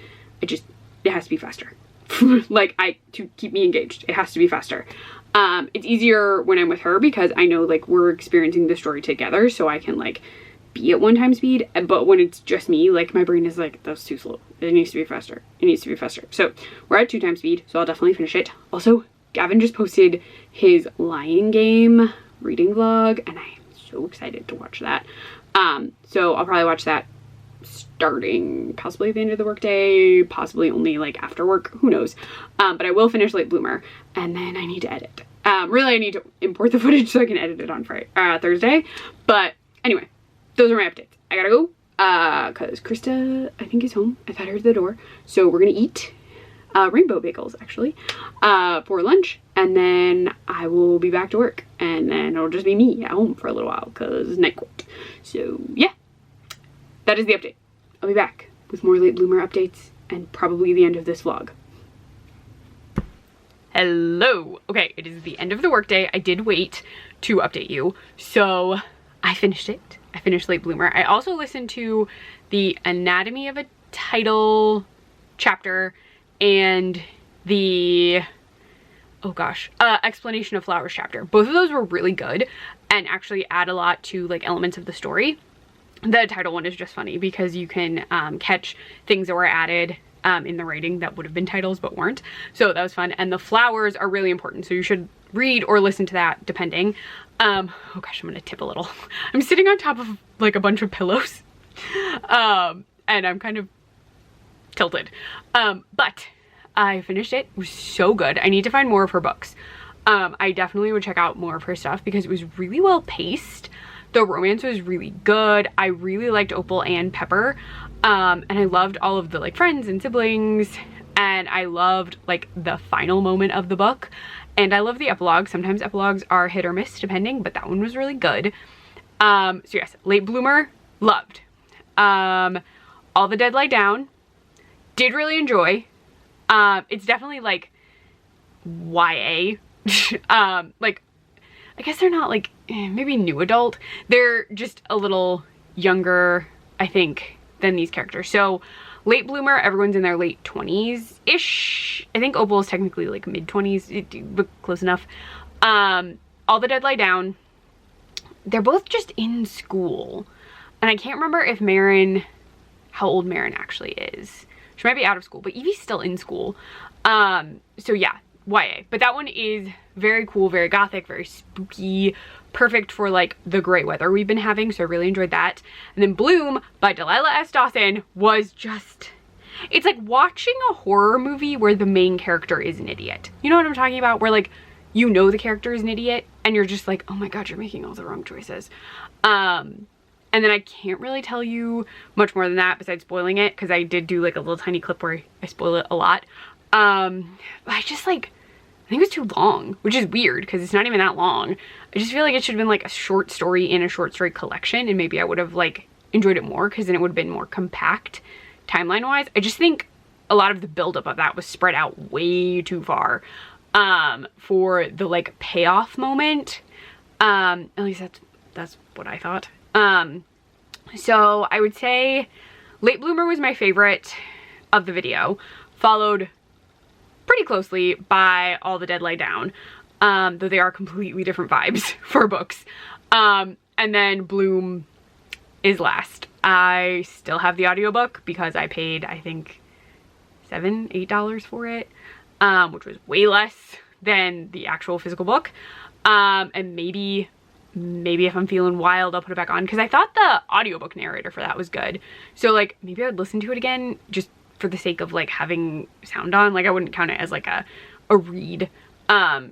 it has to be faster. Like to keep me engaged, it has to be faster. It's easier when I'm with her because I know like we're experiencing the story together, so I can like be at 1x speed. But when it's just me, like my brain is like, that's too slow. It needs to be faster. It needs to be faster. So we're at 2x speed, so I'll definitely finish it. Also, Gavin just posted his Lion Game reading vlog, and I'm so excited to watch that. So I'll probably watch that starting possibly at the end of the workday, possibly only like after work, who knows. But I will finish Late Bloomer, and then I need to edit. Really I need to import the footage so I can edit it on Thursday. But anyway, those are my updates. I gotta go, cause Krista, I think, is home. I've had her at the door. So we're gonna eat rainbow bagels actually for lunch, and then I will be back to work, and then it'll just be me at home for a little while cause night court. So yeah, that is the update. I'll be back with more Late Bloomer updates and probably the end of this vlog. Hello. Okay, it is the end of the workday. I did wait to update you, so I finished it. I finished Late Bloomer. I also listened to the Anatomy of a Title chapter and the Explanation of Flowers chapter. Both of those were really good and actually add a lot to like elements of the story. The title one is just funny because you can catch things that were added in the writing that would have been titles but weren't. So that was fun. And the flowers are really important, so you should read or listen to that depending. Oh gosh, I'm gonna tip a little. I'm sitting on top of like a bunch of pillows and I'm kind of tilted. But I finished it. It was so good. I need to find more of her books. I definitely would check out more of her stuff because it was really well paced. The romance was really good. I really liked Opal and Pepper. And I loved all of the like friends and siblings, and I loved like the final moment of the book, and I love the epilogue. Sometimes epilogues are hit or miss depending, but that one was really good. So yes, Late Bloomer, loved. All the Dead Lie Down, did really enjoy. It's definitely like YA. Like I guess they're not like maybe new adult. They're just a little younger, I think, than these characters. So Late Bloomer, everyone's in their late 20s-ish. I think Opal is technically like mid-20s, but close enough. All the Dead Lie Down, they're both just in school. And I can't remember if how old Marin actually is. She might be out of school, but Evie's still in school. So yeah, YA. But that one is very cool, very gothic, very spooky, perfect for like the great weather we've been having, so I really enjoyed that. And then Bloom by Delilah S. Dawson was just, it's like watching a horror movie where the main character is an idiot. You know what I'm talking about? Where like, you know the character is an idiot and you're just like, oh my god, you're making all the wrong choices. And then I can't really tell you much more than that besides spoiling it, because I did do like a little tiny clip where I spoil it a lot. I just like, I think it was too long, which is weird because it's not even that long. I just feel like it should have been like a short story in a short story collection, and maybe I would have like enjoyed it more because then it would have been more compact timeline wise. I just think a lot of the buildup of that was spread out way too far for the like payoff moment. At least that's what I thought. So I would say Late Bloomer was my favorite of the video, followed pretty closely by All the Dead Lie Down, though they are completely different vibes for books. And then Bloom is last. I still have the audiobook because I paid, I think, $7, $8 for it, which was way less than the actual physical book. And maybe if I'm feeling wild, I'll put it back on, because I thought the audiobook narrator for that was good. So like maybe I'd listen to it again just for the sake of like having sound on. Like I wouldn't count it as like a read,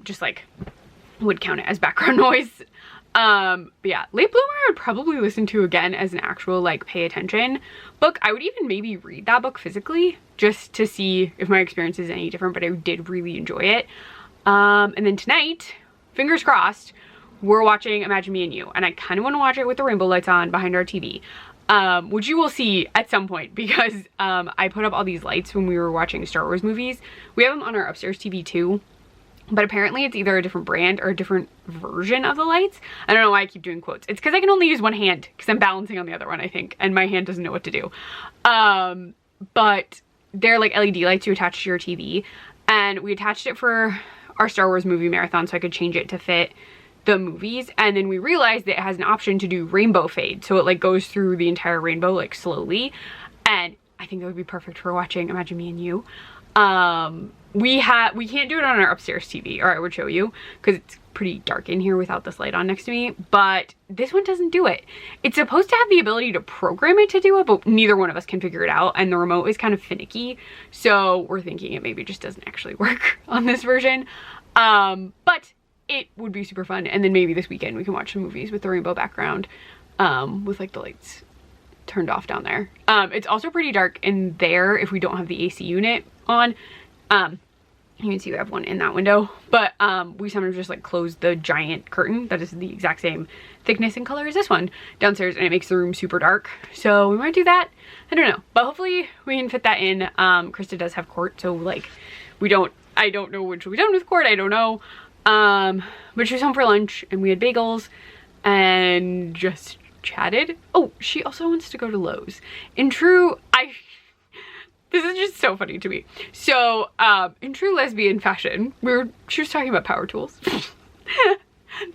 just like would count it as background noise. But yeah, Late Bloomer I would probably listen to again as an actual like pay attention book. I would even maybe read that book physically just to see if my experience is any different, but I did really enjoy it. And then tonight, fingers crossed, we're watching Imagine Me and You, and I kind of want to watch it with the rainbow lights on behind our TV, which you will see at some point, because I put up all these lights when we were watching Star Wars movies. We have them on our upstairs TV too, but apparently it's either a different brand or a different version of the lights. I don't know why I keep doing quotes. It's because I can only use one hand because I'm balancing on the other one, I think, and my hand doesn't know what to do. But they're like LED lights you attach to your TV, and we attached it for our Star Wars movie marathon so I could change it to fit the movies, and then we realized that it has an option to do rainbow fade, so it like goes through the entire rainbow like slowly, and I think that would be perfect for watching Imagine Me and You. We can't do it on our upstairs TV, or I would show you, because it's pretty dark in here without this light on next to me, but this one doesn't do it. It's supposed to have the ability to program it to do it, but neither one of us can figure it out, and the remote is kind of finicky, so we're thinking it maybe just doesn't actually work on this version. But it would be super fun, and then maybe this weekend we can watch some movies with the rainbow background, with like the lights turned off down there. It's also pretty dark in there if we don't have the AC unit on. You can see we have one in that window, but we sometimes just like close the giant curtain that is the exact same thickness and color as this one downstairs, and it makes the room super dark, so we might do that. I don't know, but hopefully we can fit that in. Krista does have court, so like I don't know when she'll be done with court, I don't know. But she was home for lunch and we had bagels and just chatted. Oh, she also wants to go to Lowe's. In true, this is just so funny to me. So, in true lesbian fashion, she was talking about power tools.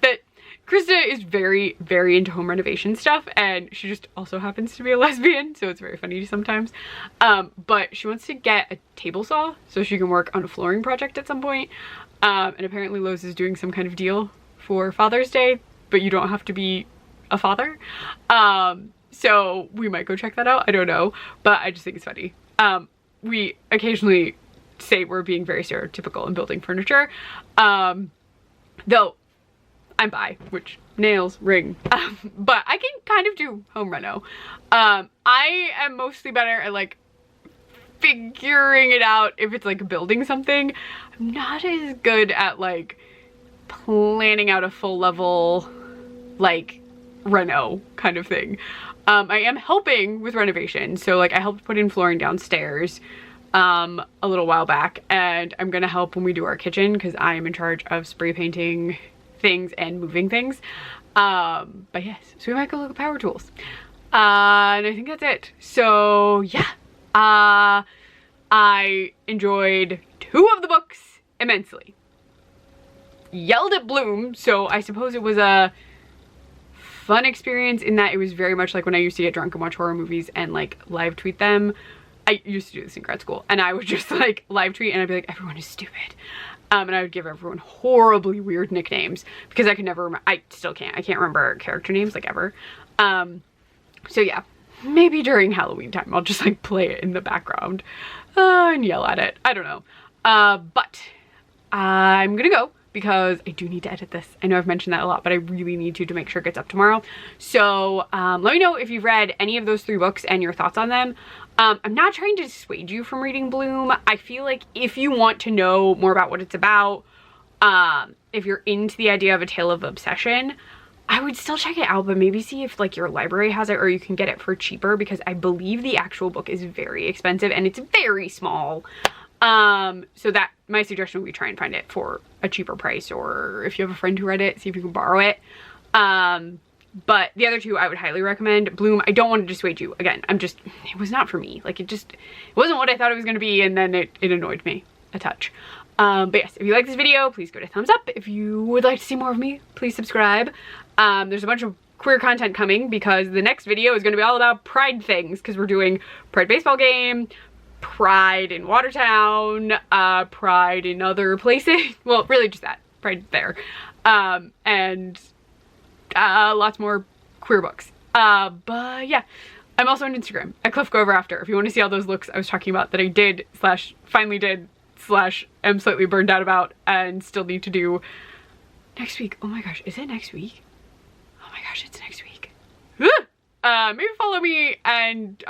That Krista is very, very into home renovation stuff, and she just also happens to be a lesbian, so it's very funny sometimes. But she wants to get a table saw so she can work on a flooring project at some point. And apparently Lowe's is doing some kind of deal for Father's Day, but you don't have to be a father. So we might go check that out. I don't know, but I just think it's funny. We occasionally say we're being very stereotypical in building furniture, though I'm bi, which nails ring, but I can kind of do home reno. I am mostly better at like figuring it out if it's like building something. I'm not as good at like planning out a full level like reno kind of thing. I am helping with renovation, so like I helped put in flooring downstairs a little while back, and I'm gonna help when we do our kitchen because I am in charge of spray painting things and moving things. But yes, so we might go look at power tools, and I think that's it. So yeah, I enjoyed 2 of the books immensely. Yelled at Bloom, so I suppose it was a fun experience in that it was very much like when I used to get drunk and watch horror movies and like live tweet them. I used to do this in grad school, and I would just like live tweet and I'd be like, everyone is stupid. And I would give everyone horribly weird nicknames because I could never remember. I still can't. I can't remember character names like ever. So yeah, maybe during Halloween time I'll just like play it in the background and yell at it. I don't know. But I'm gonna go because I do need to edit this. I know I've mentioned that a lot, but I really need to make sure it gets up tomorrow. So let me know if you've read any of those 3 books and your thoughts on them. I'm not trying to dissuade you from reading Bloom. I feel like if you want to know more about what it's about, if you're into the idea of a tale of obsession, I would still check it out, but maybe see if like your library has it or you can get it for cheaper, because I believe the actual book is very expensive and it's very small. So that my suggestion would be try and find it for a cheaper price, or if you have a friend who read it, see if you can borrow it. But the other 2 I would highly recommend. Bloom, I don't want to dissuade you. Again, it was not for me. Like it wasn't what I thought it was going to be, and then it annoyed me a touch. But yes, if you like this video, please go to thumbs up. If you would like to see more of me, please subscribe. There's a bunch of queer content coming because the next video is going to be all about Pride things, because we're doing Pride baseball game, Pride in Watertown, Pride in other places. Well, really just that. Pride there. And lots more queer books. But yeah, I'm also on Instagram at Cliff Go Over After. If you want to see all those looks I was talking about that I did / finally did / am slightly burned out about and still need to do next week. Oh my gosh, is it next week? Oh my gosh, it's next week. Maybe follow me and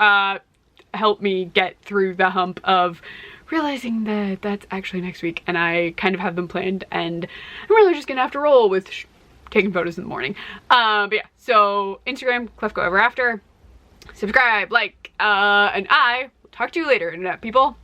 help me get through the hump of realizing that that's actually next week and I kind of have them planned and I'm really just gonna have to roll with taking photos in the morning. But yeah, so Instagram, Cliff Go Over After. Subscribe, like, and I will talk to you later, internet people.